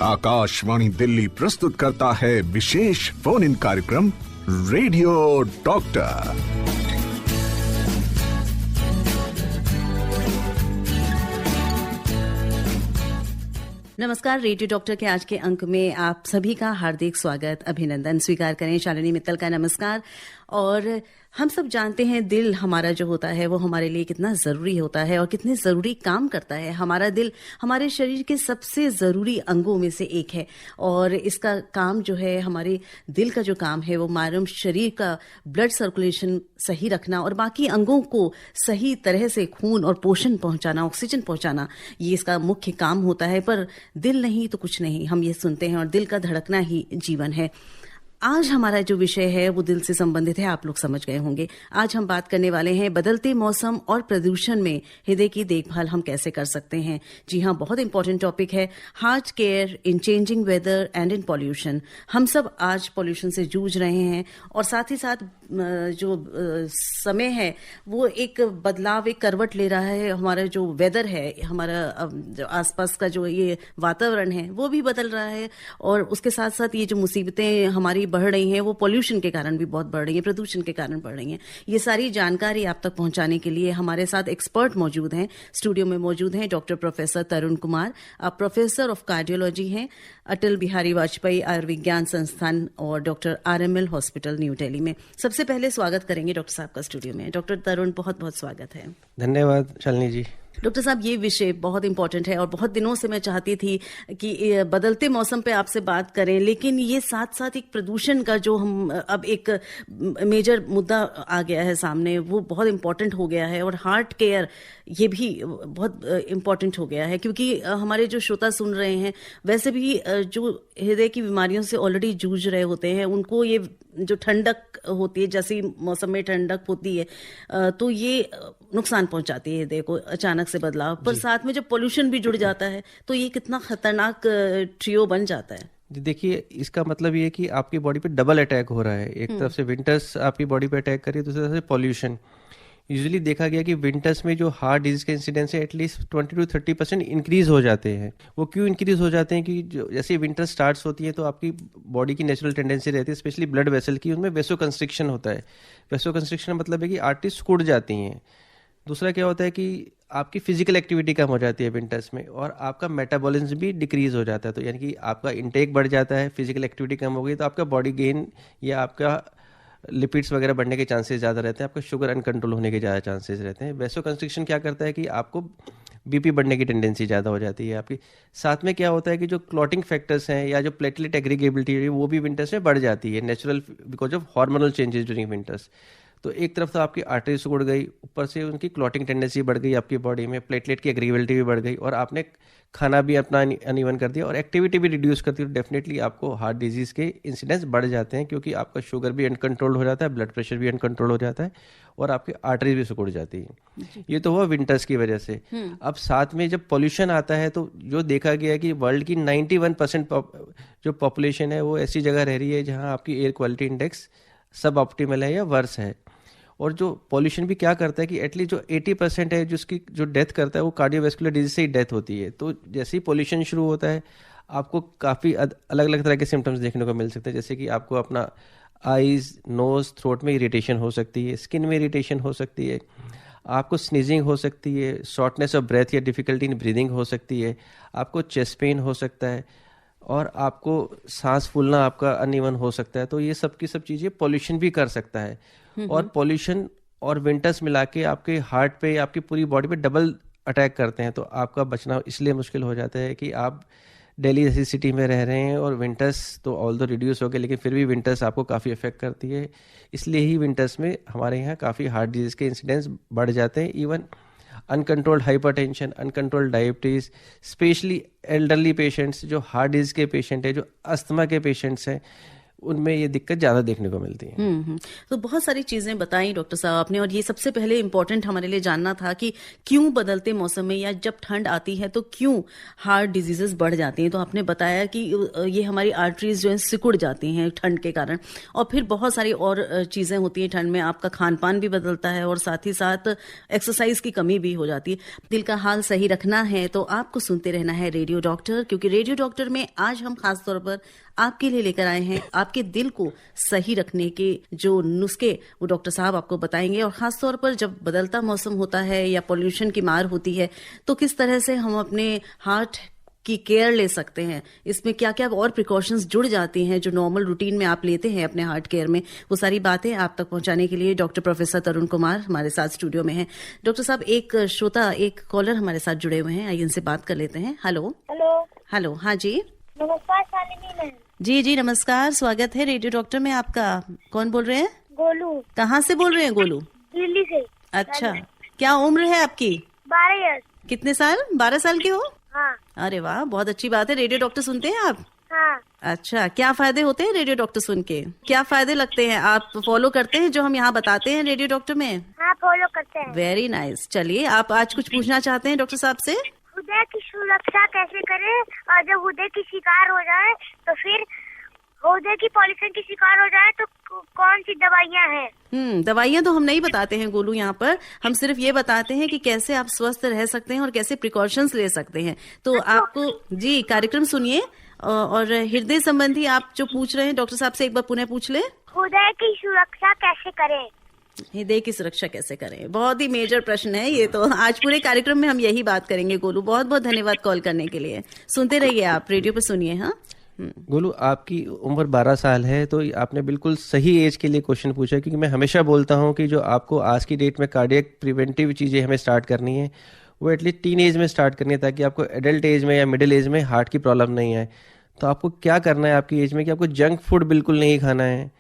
आकाशवाणी दिल्ली प्रस्तुत करता है विशेष फोन इन कार्यक्रम रेडियो डॉक्टर। नमस्कार, रेडियो डॉक्टर के आज के अंक में आप सभी का हार्दिक स्वागत, अभिनंदन स्वीकार करें। शालिनी मित्तल का नमस्कार। और हम सब जानते हैं दिल हमारा जो होता है वो हमारे लिए कितना ज़रूरी होता है और कितने ज़रूरी काम करता है। हमारा दिल हमारे शरीर के सबसे ज़रूरी अंगों में से एक है और इसका काम जो है, हमारे दिल का जो काम है वो हमारे शरीर का ब्लड सर्कुलेशन सही रखना और बाकी अंगों को सही तरह से खून और पोषण पहुंचाना, ऑक्सीजन पहुंचाना, ये इसका मुख्य काम होता है। पर दिल नहीं तो कुछ नहीं, हम ये सुनते हैं, और दिल का धड़कना ही जीवन है। आज हमारा जो विषय है वो दिल से संबंधित है, आप लोग समझ गए होंगे। आज हम बात करने वाले हैं बदलते मौसम और प्रदूषण में हृदय की देखभाल हम कैसे कर सकते हैं। जी हाँ, बहुत इंपॉर्टेंट टॉपिक है, heart care in changing weather and in pollution. हम सब आज पॉल्यूशन से जूझ रहे हैं और साथ ही साथ जो समय है वो एक बदलाव, एक करवट ले रहा है। हमारा जो वेदर है, हमारा जो आसपास का जो ये वातावरण है वो भी बदल रहा है और उसके साथ साथ ये जो मुसीबतें हमारी बढ़ रही हैं वो पॉल्यूशन के कारण भी बहुत बढ़ रही हैं, प्रदूषण के कारण बढ़ रही हैं। ये सारी जानकारी आप तक पहुंचाने के लिए हमारे साथ एक्सपर्ट मौजूद हैं, स्टूडियो में मौजूद हैं डॉक्टर प्रोफेसर तरुण कुमार। आप प्रोफेसर ऑफ कार्डियोलॉजी हैं अटल बिहारी वाजपेयी आयुर्विज्ञान संस्थान और doctor RML hospital new Delhi में। सबसे पहले स्वागत करेंगे डॉक्टर साहब का स्टूडियो में। डॉक्टर तरुण, बहुत बहुत स्वागत है। धन्यवाद शालिनी जी। डॉक्टर साहब, ये विषय बहुत इंपॉर्टेंट है और बहुत दिनों से मैं चाहती थी कि बदलते मौसम पे आपसे बात करें, लेकिन ये साथ साथ एक प्रदूषण का जो हम अब एक मेजर मुद्दा आ गया है सामने, वो बहुत इंपॉर्टेंट हो गया है। और हार्ट केयर ये भी बहुत इंपॉर्टेंट हो गया है, क्योंकि हमारे जो श्रोता सुन रहे हैं वैसे भी जो हृदय की बीमारियों से ऑलरेडी जूझ रहे होते हैं, उनको ये जो ठंडक होती है, जैसे मौसम में ठंडक होती है तो ये नुकसान पहुंचाती है हृदय को, अचानक से बदलाव। पर साथ में जब पोल्यूशन भी जुड़ जाता है तो ये कितना खतरनाक ट्रियो बन जाता है। देखिए, इसका मतलब ये है कि आपकी बॉडी पे डबल अटैक हो रहा है। एक तरफ से विंटर्स आपकी बॉडी पे अटैक कर रही है, दूसरी तरफ से पॉल्यूशन। यूजुअली देखा गया कि विंटर्स में जो हार्ट डिजीज के इंसिडेंस है एटलीस्ट 20 to 30% इंक्रीज हो जाते हैं। वो क्यों इंक्रीज हो जाते हैं कि जैसे विंटर स्टार्ट्स होती है तो आपकी बॉडी की नेचुरल टेंडेंसी रहती है, स्पेशली ब्लड वेसल की, उनमें वेसो कंस्ट्रिक्शन होता है। वेसो कंस्ट्रिक्शन मतलब है कि आर्टरीज सिकुड़ जाती हैं। दूसरा क्या होता है कि आपकी फिजिकल एक्टिविटी कम हो जाती है विंटर्स में और आपका मेटाबॉलिज्म भी डिक्रीज हो जाता है। तो यानी कि आपका इंटेक बढ़ जाता है, फिजिकल एक्टिविटी कम हो गई तो आपका बॉडी गेन या आपका लिपिड्स वगैरह बढ़ने के चांसेस ज़्यादा रहते हैं, आपका शुगर अनकंट्रोल होने के ज़्यादा चांसेस रहते हैं। वेसो कंस्ट्रिक्शन क्या करता है कि आपको बीपी बढ़ने की टेंडेंसी ज़्यादा हो जाती है आपकी। साथ में क्या होता है कि जो क्लॉटिंग फैक्टर्स हैं या जो प्लेटलेट एग्रीगेबिलिटी है वो भी विंटर्स में बढ़ जाती है, natural because of hormonal changes during winters. तो एक तरफ तो आपकी आर्टरी सिकुड़ गई, ऊपर से उनकी क्लॉटिंग टेंडेंसी बढ़ गई आपकी बॉडी में, प्लेटलेट की एग्रीगेबिलिटी भी बढ़ गई और आपने खाना भी अपना अनइवन कर दिया और एक्टिविटी भी रिड्यूस कर दी, तो डेफिनेटली आपको हार्ट डिजीज़ के इंसिडेंस बढ़ जाते हैं, क्योंकि आपका शुगर भी अनकंट्रोल हो जाता है, ब्लड प्रेशर भी अनकंट्रोल हो जाता है और आपकी आर्टरी भी सिकुड़ जाती है। ये तो हुआ विंटर्स की वजह से। अब साथ में जब पॉल्यूशन आता है तो जो देखा गया है कि वर्ल्ड की 91% जो पॉपुलेशन है वो ऐसी जगह रह रही है जहाँ आपकी एयर क्वालिटी इंडेक्स सब ऑप्टिमल है या वर्स है। और जो पॉल्यूशन भी क्या करता है कि एटलीस्ट जो 80% है जिसकी जो डेथ करता है वो कार्डियोवैस्कुलर डिजीज से ही डेथ होती है। तो जैसे ही पॉल्यूशन शुरू होता है आपको काफ़ी अलग अलग तरह के सिम्टम्स देखने को मिल सकते हैं, जैसे कि आपको अपना आईज, नोज, थ्रोट में इरिटेशन हो सकती है, स्किन में इरिटेशन हो सकती है, आपको स्नीजिंग हो सकती है, शॉर्टनेस ऑफ ब्रेथ या डिफिकल्टी इन ब्रीदिंग हो सकती है, आपको चेस्ट पेन हो सकता है और आपको सांस फूलना आपका अनइवन हो सकता है। तो ये सब की सब चीज़ें पॉल्यूशन भी कर सकता है। और पॉल्यूशन और विंटर्स मिला के आपके हार्ट पे, आपकी पूरी बॉडी पे डबल अटैक करते हैं, तो आपका बचना इसलिए मुश्किल हो जाता है कि आप दिल्ली जैसी सिटी में रह रहे हैं और विंटर्स तो ऑल दो रिड्यूस हो गए, लेकिन फिर भी विंटर्स आपको काफ़ी अफेक्ट करती है। इसलिए ही विंटर्स में हमारे यहाँ काफ़ी हार्ट डिजीज के इंसिडेंस बढ़ जाते हैं। Even uncontrolled hypertension, uncontrolled diabetes, specially elderly patients, जो हार्ट डिजीज के पेशेंट हैं, जो अस्थमा के पेशेंट्स हैं, उनमें ये दिक्कत ज़्यादा देखने को मिलती है। तो बहुत सारी चीजें बताई डॉक्टर साहब आपने, और ये सबसे पहले इम्पोर्टेंट हमारे लिए जानना था कि क्यों बदलते मौसम में या जब ठंड आती है तो क्यों हार्ट डिजीजेस बढ़ जाती हैं। तो आपने बताया कि ये हमारी आर्टरीज जो है सिकुड़ जाती हैं ठंड के कारण, और फिर बहुत सारी और चीजें होती हैं ठंड में, आपका खान पान भी बदलता है और साथ ही साथ एक्सरसाइज की कमी भी हो जाती है। दिल का हाल सही रखना है तो आपको सुनते रहना है रेडियो डॉक्टर, क्योंकि रेडियो डॉक्टर में आज हम खास तौर पर आपके लिए लेकर आए हैं आपके दिल को सही रखने के जो नुस्खे वो डॉक्टर साहब आपको बताएंगे। और खास तौर पर जब बदलता मौसम होता है या पोल्यूशन की मार होती है तो किस तरह से हम अपने हार्ट की केयर ले सकते हैं, इसमें क्या क्या और प्रिकॉशंस जुड़ जाती हैं जो नॉर्मल रूटीन में आप लेते हैं अपने हार्ट केयर में, वो सारी बातें आप तक पहुंचाने के लिए डॉक्टर प्रोफेसर तरुण कुमार हमारे साथ स्टूडियो में हैं। डॉक्टर साहब, एक श्रोता, एक कॉलर हमारे साथ जुड़े हुए हैं, आइए इनसे बात कर लेते हैं। हेलो हेलो, हाँ जी, नमस्कार शालिनी मैम। जी नमस्कार, स्वागत है रेडियो डॉक्टर में आपका। कौन बोल रहे हैं? गोलू। कहाँ से बोल रहे हैं गोलू? दिल्ली से। अच्छा, क्या उम्र है आपकी? 12 ईयर्स। कितने साल? 12 साल के हो? हाँ। अरे वाह, बहुत अच्छी बात है। रेडियो डॉक्टर सुनते हैं आप? हाँ। अच्छा, क्या फायदे होते हैं रेडियो डॉक्टर सुन के? क्या फायदे लगते हैं? आप फॉलो करते हैं जो हम यहाँ बताते हैं रेडियो डॉक्टर में? हाँ, फॉलो करते हैं। Very nice. चलिए, आप आज कुछ पूछना चाहते हैं डॉक्टर साहब से? हृदय की सुरक्षा कैसे करें, और जब हृदय की शिकार हो जाए तो फिर हृदय की पॉल्यूशन की शिकार हो जाए तो कौन सी दवाइयाँ हैं? दवाइयाँ तो हम नहीं बताते हैं गोलू यहाँ पर, हम सिर्फ ये बताते हैं कि कैसे आप स्वस्थ रह सकते हैं और कैसे प्रिकॉशंस ले सकते हैं। तो आपको जी कार्यक्रम सुनिए, और हृदय संबंधी आप जो पूछ रहे हैं डॉक्टर साहब से एक बार पुनः पूछ ले। हृदय की सुरक्षा कैसे करें? हृदय की सुरक्षा कैसे करें, बहुत ही मेजर प्रश्न है ये। तो आज पूरे कार्यक्रम में हम यही बात करेंगे गोलू। बहुत बहुत धन्यवाद कॉल करने के लिए। सुनते रहिए, आप रेडियो पे सुनिए। हाँ गोलू, आपकी उम्र 12 साल है तो आपने बिल्कुल सही एज के लिए क्वेश्चन पूछा, क्योंकि मैं हमेशा बोलता हूं कि जो आपको आज की डेट में कार्डियक प्रिवेंटिव चीज़ें हमें स्टार्ट करनी है वो एटलीस्ट टीन एज में स्टार्ट करनी है, ताकि आपको एडल्ट एज में या मिडिल एज में हार्ट की प्रॉब्लम नहीं आए। तो आपको क्या करना है आपकी एज में कि आपको जंक फूड बिल्कुल नहीं खाना है।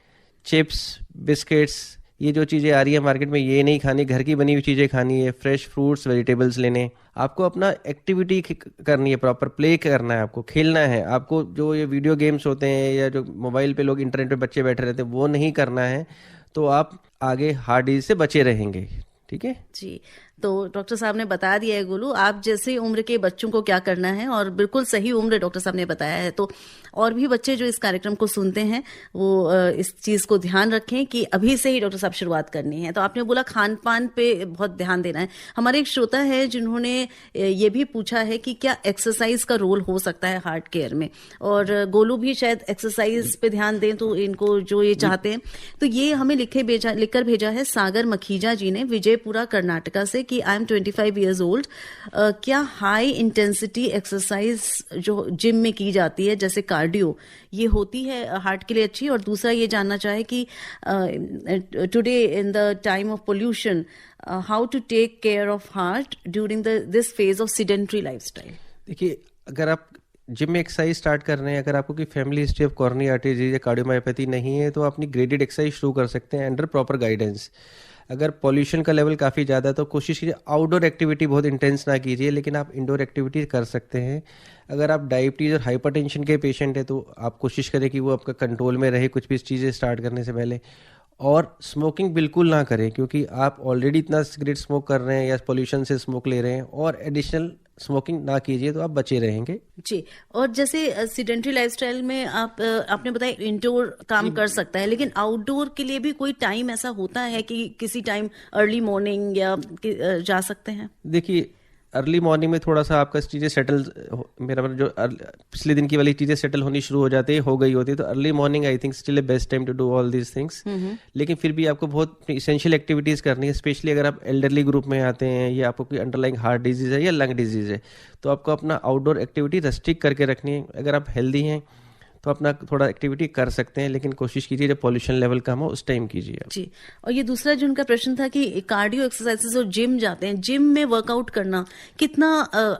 चिप्स, बिस्किट्स, ये जो चीज़ें आ रही है मार्केट में, ये नहीं खानी, घर की बनी हुई चीज़ें खानी है, फ्रेश फ्रूट्स वेजिटेबल्स लेने। आपको अपना एक्टिविटी करनी है, प्रॉपर प्ले करना है, आपको खेलना है। आपको जो ये वीडियो गेम्स होते हैं या जो मोबाइल पे लोग इंटरनेट पे बच्चे बैठे रहते हैं वो नहीं करना है, तो आप आगे हार्ट डिजीज से बचे रहेंगे। ठीक है जी। तो डॉक्टर साहब ने बता दिया है गोलू, आप जैसे उम्र के बच्चों को क्या करना है, और बिल्कुल सही उम्र डॉक्टर साहब ने बताया है। तो और भी बच्चे जो इस कार्यक्रम को सुनते हैं वो इस चीज को ध्यान रखें कि अभी से ही डॉक्टर साहब शुरुआत करनी है। तो आपने बोला खान पान पे बहुत ध्यान देना है। हमारे एक श्रोता है जिन्होंने ये भी पूछा है कि क्या एक्सरसाइज का रोल हो सकता है हार्ट केयर में, और गोलू भी शायद एक्सरसाइज पे ध्यान दें तो इनको जो ये चाहते हैं। तो ये हमें लिखकर भेजा है सागर मखीजा जी ने विजयपुरा कर्नाटका से कि आई एम 25 ईयर्स ओल्ड। क्या हाई इंटेंसिटी एक्सरसाइज जो जिम में की जाती है जैसे कार्डियो, ये होती है हार्ट के लिए अच्छी? और दूसरा ये जानना चाहे कि today in the time of pollution how to take care of heart during this phase of sedentary lifestyle. देखिए, अगर आप जिम में एक्सरसाइज स्टार्ट कर रहे हैं, अगर आपको कोई family history of cornea artery disease या कार्डियोमायोपैथी नहीं है तो अपनी ग्रेडेड एक्सरसाइज शुरू कर सकते हैं अंडर प्रॉपर गाइडेंस। अगर पॉल्यूशन का लेवल काफ़ी ज़्यादा है तो कोशिश कीजिए आउटडोर एक्टिविटी बहुत इंटेंस ना कीजिए, लेकिन आप इंडोर एक्टिविटी कर सकते हैं। अगर आप डायबिटीज़ और हाइपरटेंशन के पेशेंट हैं तो आप कोशिश करें कि वो आपका कंट्रोल में रहे कुछ भी चीज़ें स्टार्ट करने से पहले। और स्मोकिंग बिल्कुल ना करें, क्योंकि आप ऑलरेडी इतना सिगरेट स्मोक कर रहे हैं या पॉल्यूशन से स्मोक ले रहे हैं, और एडिशनल स्मोकिंग ना कीजिए तो आप बचे रहेंगे। जी। और जैसे सीडेंट्री लाइफस्टाइल में आपने बताया इंडोर काम कर सकता है, लेकिन आउटडोर के लिए भी कोई टाइम ऐसा होता है कि किसी टाइम अर्ली मॉर्निंग या जा सकते हैं? देखिए, अर्ली मॉर्निंग में थोड़ा सा आपका चीज़ें सेटल, मेरा मतलब जो पिछले दिन की वाली चीज़ें सेटल होनी शुरू हो जाती है, हो गई होती है, तो early morning I think still a best time to do all these things. लेकिन फिर भी आपको बहुत इसेंशियल एक्टिविटीज़ करनी है, स्पेशली अगर आप एल्डरली ग्रुप में आते हैं या आपको कोई अंडरलाइंग हार्ट डिजीज़ है या लंग डिजीज़ है, तो आपको अपना आउटडोर एक्टिविटी रेस्ट्रिक्ट करके रखनी है। अगर आप हेल्दी हैं तो अपना थोड़ा एक्टिविटी कर सकते हैं, लेकिन कोशिश कीजिए जब पॉल्यूशन लेवल कम हो उस टाइम कीजिए आप। जी। और ये दूसरा जो उनका प्रश्न था कि कार्डियो एक्सरसाइजेस और जिम जाते हैं, जिम में वर्कआउट करना कितना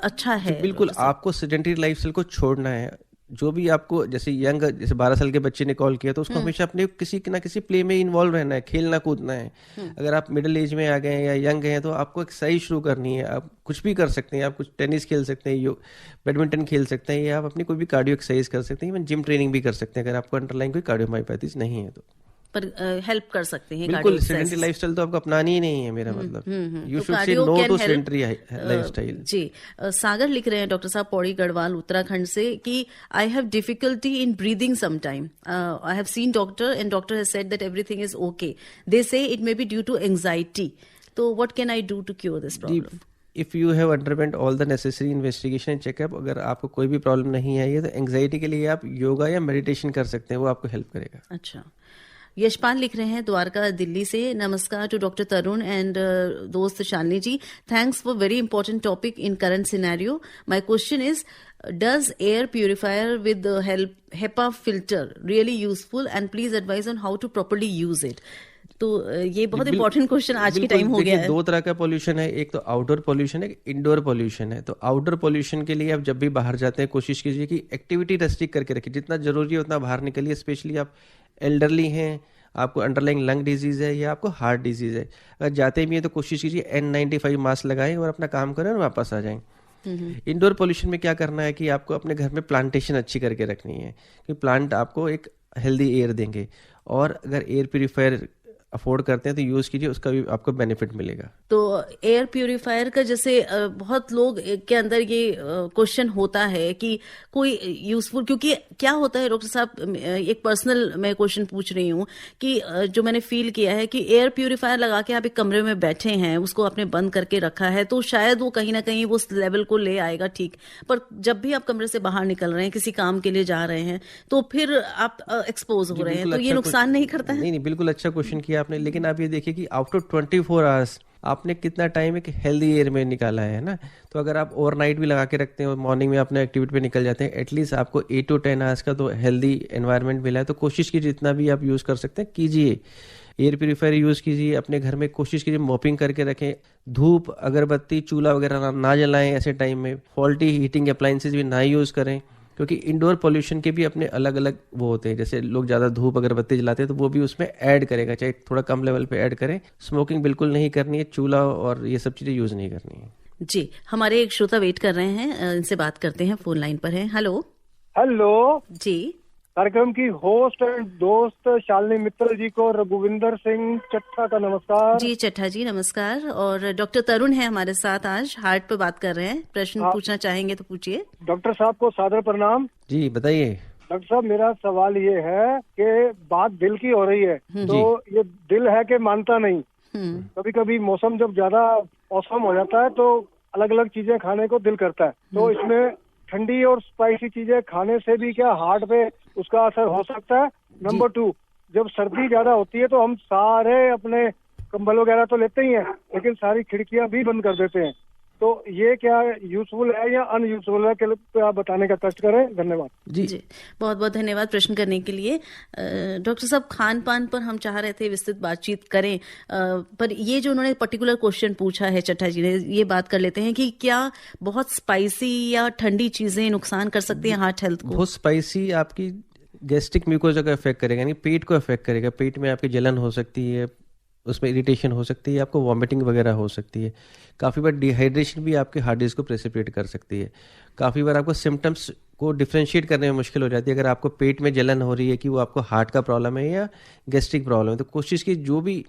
अच्छा है? बिल्कुल, आपको सेडेंटरी लाइफस्टाइल को छोड़ना है। जो भी आपको जैसे 12 साल के बच्चे ने कॉल किया तो उसको हमेशा अपने किसी ना किसी प्ले में इन्वॉल्व रहना है, खेलना कूदना है। अगर आप मिडिल एज में आ गए हैं या यंग हैं तो आपको एक्सरसाइज शुरू करनी है। आप कुछ भी कर सकते हैं, आप कुछ टेनिस खेल सकते हैं, बैडमिंटन खेल सकते हैं, या आप अपनी कोई भी कार्डियो एक्सरसाइज कर सकते हैं, इवन जिम ट्रेनिंग भी कर सकते हैं अगर आपको अंडरलाइन कोई कार्डियोमायोपैथीज नहीं है तो। पर हेल्प कर सकते हैं बिल्कुल, सेडेंटरी लाइफस्टाइल तो आपको अपनानी ही नहीं है, मेरा मतलब you should say no to sedentary lifestyle. जी, सागर लिख रहे हैं डॉक्टर साहब पौड़ी गढ़वाल उत्तराखंड से कि I have difficulty in breathing sometime, I have seen doctor and doctor has said that everything is okay, they say it may be due to anxiety, तो what can I do to cure this problem? If you have undergone all the necessary investigation and checkup, अगर आपको कोई भी problem नहीं है ये, तो anxiety के लिए आप योगा या मेडिटेशन कर सकते हैं, वो आपको हेल्प करेगा। अच्छा, यशपाल लिख रहे हैं द्वारका दिल्ली से, नमस्कार टू डॉक्टर तरुण एंड दोस्त Shalini ji, thanks for very important topic in current scenario. My question is, does air purifier with HEPA filter really useful and please advise on how to properly use it? तो ये बहुत important question आज के time हो गया है। दो तरह का पोल्यूशन है, एक तो आउटडोर पोल्यूशन है, इंडोर पोल्यूशन है। तो आउटडोर पोल्यूशन के लिए आप जब भी बाहर जाते हैं कोशिश कीजिए कि एक्टिविटी रेस्ट्रिक्ट करके रखिए, जितना जरूरी है उतना बाहर निकलिए। स्पेशली आप एल्डरली हैं, आपको अंडरलाइंग लंग डिजीज है या आपको हार्ट डिजीज है, अगर जाते भी हैं तो कोशिश कीजिए N95 मास्क लगाएं और अपना काम करें और वापस आ जाएं। इंडोर पोल्यूशन में क्या करना है कि आपको अपने घर में प्लांटेशन अच्छी करके रखनी है, कि प्लांट आपको एक हेल्दी एयर देंगे, और अगर एयर प्यूरिफायर अफोर्ड करते हैं तो यूज कीजिए, उसका भी आपको बेनिफिट मिलेगा। तो एयर प्यूरिफायर का जैसे बहुत लोग के अंदर ये क्वेश्चन होता है कि कोई यूजफुल, क्योंकि क्या होता है डॉक्टर साहब, एक पर्सनल मैं क्वेश्चन पूछ रही हूँ कि जो मैंने फील किया है कि एयर प्यूरिफायर लगा के आप एक कमरे में बैठे हैं, उसको आपने बंद करके रखा है, तो शायद वो कहीं ना कहीं वो उस लेवल को ले आएगा, ठीक, पर जब भी आप कमरे से बाहर निकल रहे हैं, किसी काम के लिए जा रहे हैं, तो फिर आप एक्सपोज हो रहे हैं, तो ये नुकसान नहीं करता है? नहीं, बिल्कुल अच्छा क्वेश्चन किया आपने, लेकिन आप ये देखिए कि आफ्टर 24 आवर्स आपने कितना टाइम एक हेल्दी एयर में निकाला है ना। तो अगर आप ओवरनाइट भी लगा के रखते हैं और मॉर्निंग में अपने एक्टिविटी पे निकल जाते हैं, एटलीस्ट आपको 8 to 10 आवर्स का तो हेल्दी एनवायरनमेंट मिला है। तो कोशिश कीजिए जितना भी आप यूज़ कर सकते हैं कीजिए, एयर प्यूरिफायर यूज़ कीजिए। अपने घर में कोशिश कीजिए मॉपिंग करके रखें, धूप अगरबत्ती चूल्हा वगैरह ना जलाएं ऐसे टाइम में, फॉल्टी हीटिंग अप्लाइंसेज भी ना यूज़ करें, क्योंकि इंडोर पोल्यूशन के भी अपने अलग अलग वो होते हैं। जैसे लोग ज़्यादा धूप अगरबत्ती जलाते हैं तो वो भी उसमें ऐड करेगा, चाहे थोड़ा कम लेवल पे ऐड करें। स्मोकिंग बिल्कुल नहीं करनी है, चूल्हा और ये सब चीज़ें यूज़ नहीं करनी है। जी, हमारे एक श्रोता वेट कर रहे हैं, इनसे बात करते हैं, फोन लाइन पर हैं। हेलो जी, कार्यक्रम की होस्ट एंड दोस्त शालिनी मित्तल जी को रघुविंदर सिंह चट्टा का नमस्कार। जी चट्टा जी नमस्कार। और डॉक्टर तरुण है हमारे साथ, आज हार्ट पे बात कर रहे हैं, प्रश्न पूछना चाहेंगे तो पूछिए। डॉक्टर साहब को सादर प्रणाम। जी बताइए। डॉक्टर साहब, मेरा सवाल ये है कि बात दिल की हो रही है, तो ये दिल है कि मानता नहीं। कभी कभी मौसम जब ज्यादा मौसम हो जाता है तो अलग अलग चीजें खाने को दिल करता है, तो इसमें ठंडी और स्पाइसी चीजें खाने से भी क्या हार्ट पे उसका असर हो सकता है? नंबर 2, जब सर्दी ज्यादा होती है तो हम सारे अपने कंबल वगैरह तो लेते ही हैं, लेकिन सारी खिड़कियां भी बंद कर देते हैं, तो ये क्या यूजफुल है या अनयूजफुल है, कि आप बताने का कष्ट करें। धन्यवाद। जी बहुत बहुत धन्यवाद प्रश्न करने के लिए। डॉक्टर साहब, खान पान पर हम चाह रहे थे विस्तृत बातचीत करें, पर ये जो उन्होंने पर्टिकुलर क्वेश्चन पूछा है चट्टा जी ने, ये बात कर लेते हैं कि क्या बहुत स्पाइसी या ठंडी चीजें नुकसान कर सकती हैं हार्ट हेल्थ को? बहुत स्पाइसी आपकी गैस्ट्रिक म्यूकोजा को अफेक्ट करेगा, यानी पेट को अफेक्ट करेगा, पेट में आपकी जलन हो सकती है, उसमें इरिटेशन हो सकती है, आपको वॉमिटिंग वगैरह हो सकती है। काफ़ी बार डिहाइड्रेशन भी आपके हार्ट डिजीज को प्रेसिपिटेट कर सकती है। काफ़ी बार आपको सिम्टम्स को डिफ्रेंशिएट करने में मुश्किल हो जाती है, अगर आपको पेट में जलन हो रही है कि वो आपको हार्ट का प्रॉब्लम है या गैस्ट्रिक प्रॉब्लम है। तो कोशिश की, जो भी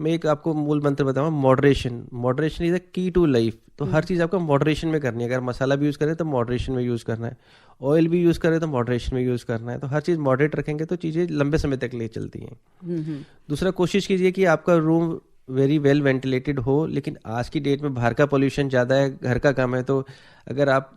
मैं एक आपको मूल मंत्र बताऊँ, moderation is the key to life. तो हर चीज़ आपको मॉडरेशन में करनी है। अगर मसाला भी यूज़ करें तो मॉडरेशन में यूज़ करना है, ऑयल भी यूज़ करें तो मॉडरेशन में यूज़ करना है। तो हर चीज़ मॉडरेट रखेंगे तो चीज़ें लंबे समय तक ले चलती हैं। दूसरा, कोशिश कीजिए कि आपका रूम वेरी वेल वेंटिलेटेड हो, लेकिन आज की डेट में बाहर का पोल्यूशन ज़्यादा है, घर का कम है, तो अगर आप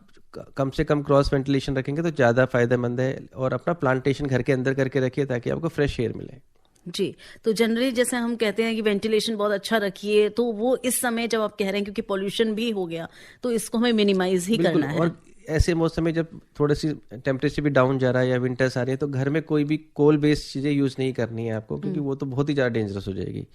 कम से कम क्रॉस वेंटिलेशन रखेंगे तो ज़्यादा फायदेमंद है। और अपना प्लांटेशन घर के अंदर करके रखिए ताकि आपको फ्रेश एयर मिले। जी, तो जनरली जैसे हम कहते हैं कि वेंटिलेशन बहुत अच्छा रखिए, तो वो इस समय जब आप कह रहे हैं क्योंकि पोल्यूशन भी हो गया तो इसको हमें मिनिमाइज ही करना है। और ऐसे मौसम में जब थोड़ी सी टेम्परेचर भी डाउन जा रहा है या विंटर्स आ रही है तो घर में कोई भी कोल बेस्ड चीज़ें यूज़ नहीं करनी है आपको, क्योंकि वो तो बहुत ही ज़्यादा डेंजरस हो जाएगी।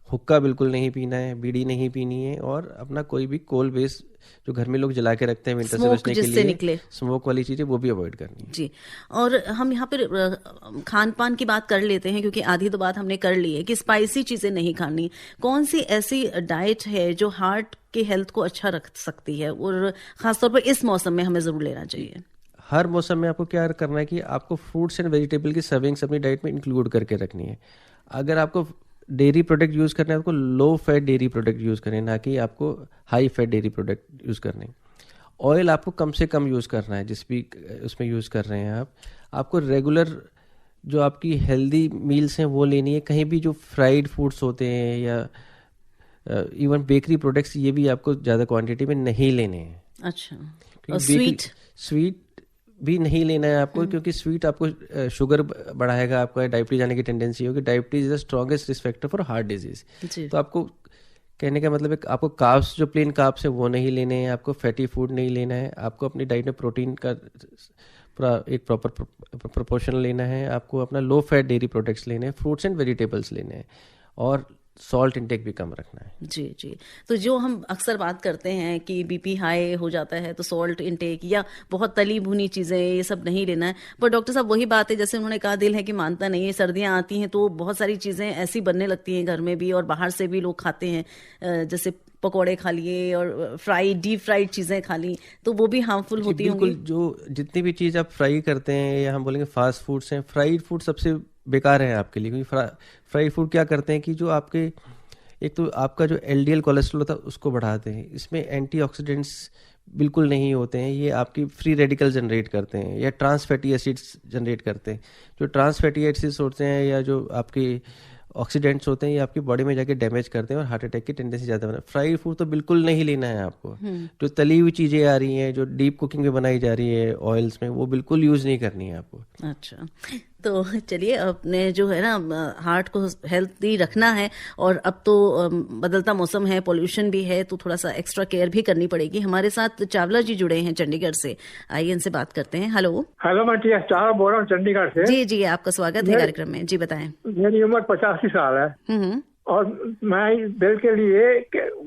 हुक्का बिल्कुल नहीं पीना है, बीड़ी नहीं पीनी है, और अपना कोई भी कोल बेस्ड जो घर में लोग जला के रखते हैं विंटर से स्मोक बचने के जिससे लिए, निकले। स्मोक वाली चीज़ें वो भी अवॉइड करनी है। जी। और हम यहाँ पर खान पान की बात कर लेते हैं, क्योंकि आधी तो बात हमने कर ली है कि स्पाइसी चीजें नहीं खानी। कौन सी ऐसी डाइट है जो हार्ट के हेल्थ को अच्छा रख सकती है, और खासतौर पर इस मौसम में हमें जरूर लेना चाहिए? हर मौसम में आपको क्या करना है कि आपको फ्रूट्स एंड वेजिटेबल की सर्विंग्स अपनी डाइट में इंक्लूड करके रखनी है। अगर आपको डेयरी प्रोडक्ट यूज़ करना है, आपको low fat dairy product use करने, ना कि आपको high fat dairy product use करने। ऑयल आपको कम से कम यूज़ करना है, जिस भी उसमें यूज़ कर रहे हैं आपको रेगुलर जो आपकी हेल्दी मील्स हैं वो लेनी है। कहीं भी जो फ्राइड फूड्स होते हैं या इवन बेकरी प्रोडक्ट्स, ये भी आपको ज़्यादा क्वांटिटी में नहीं लेने हैं। अच्छा। और स्वीट भी नहीं लेना है आपको, क्योंकि स्वीट आपको शुगर बढ़ाएगा, आपका डायबिटीज आने की टेंडेंसी होगी। Diabetes is the strongest risk factor for heart disease. तो आपको कहने का मतलब है आपको कार्ब्स, जो प्लेन कार्ब्स है वो नहीं लेने हैं, आपको फैटी फूड नहीं लेना है, आपको अपनी डाइट में प्रोटीन का पूरा एक प्रॉपर प्रोपोर्शन लेना है, आपको अपना लो फैट डेयरी प्रोडक्ट्स लेने हैं, फ्रूट्स एंड वेजिटेबल्स लेने हैं, और सॉल्ट इंटेक भी कम रखना है। जी जी। तो जो हम अक्सर बात करते हैं कि बीपी हाई हो जाता है तो सॉल्ट इंटेक या बहुत तली भुनी चीज़ें, ये सब नहीं लेना है। पर डॉक्टर साहब वही बात है, जैसे उन्होंने कहा, दिल है कि मानता नहीं है। सर्दियाँ आती हैं तो बहुत सारी चीज़ें ऐसी बनने लगती हैं घर में भी, और बाहर से भी लोग खाते हैं, जैसे पकौड़े खा लिए और डीप फ्राइड चीज़ें खा ली, तो वो भी हार्मफुल होती होंगी। बिल्कुल, जो जितनी भी चीज़ आप फ्राई करते हैं या हम बोलेंगे फास्ट फूड्स हैं, फ्राइड फूड सबसे बेकार है आपके लिए, क्योंकि फ्राइड फूड क्या करते हैं कि जो आपके एक तो आपका जो एलडीएल कोलेस्ट्रॉल होता है उसको बढ़ाते हैं, इसमें एंटीऑक्सीडेंट्स बिल्कुल नहीं होते हैं, ये आपकी फ्री रेडिकल जनरेट करते हैं या ट्रांस फैटी एसिड्स जनरेट करते हैं। जो ट्रांस फैटी एसिड्स होते हैं या जो आपके ऑक्सीडेंट्स होते हैं, ये आपकी बॉडी में जाके डैमेज करते हैं और हार्ट अटैक की टेंडेंसी ज़्यादा बना। फ्राइड फूड तो बिल्कुल नहीं लेना है आपको। जो तली हुई चीज़ें आ रही हैं, जो डीप कुकिंग में बनाई जा रही है ऑयल्स में, वो बिल्कुल यूज़ नहीं करनी है आपको। अच्छा, तो चलिए, अपने जो है ना हार्ट को हेल्थी रखना है, और अब तो बदलता मौसम है, पोल्यूशन भी है, तो थोड़ा सा एक्स्ट्रा केयर भी करनी पड़ेगी। हमारे साथ चावला जी जुड़े हैं चंडीगढ़ से, आइए इनसे बात करते हैं। हेलो। मैं चावला बोल रहा हूँ चंडीगढ़ से। जी जी, आपका स्वागत है कार्यक्रम में। जी बताएं। मेरी उम्र 85 साल है, और मैं दिल के लिए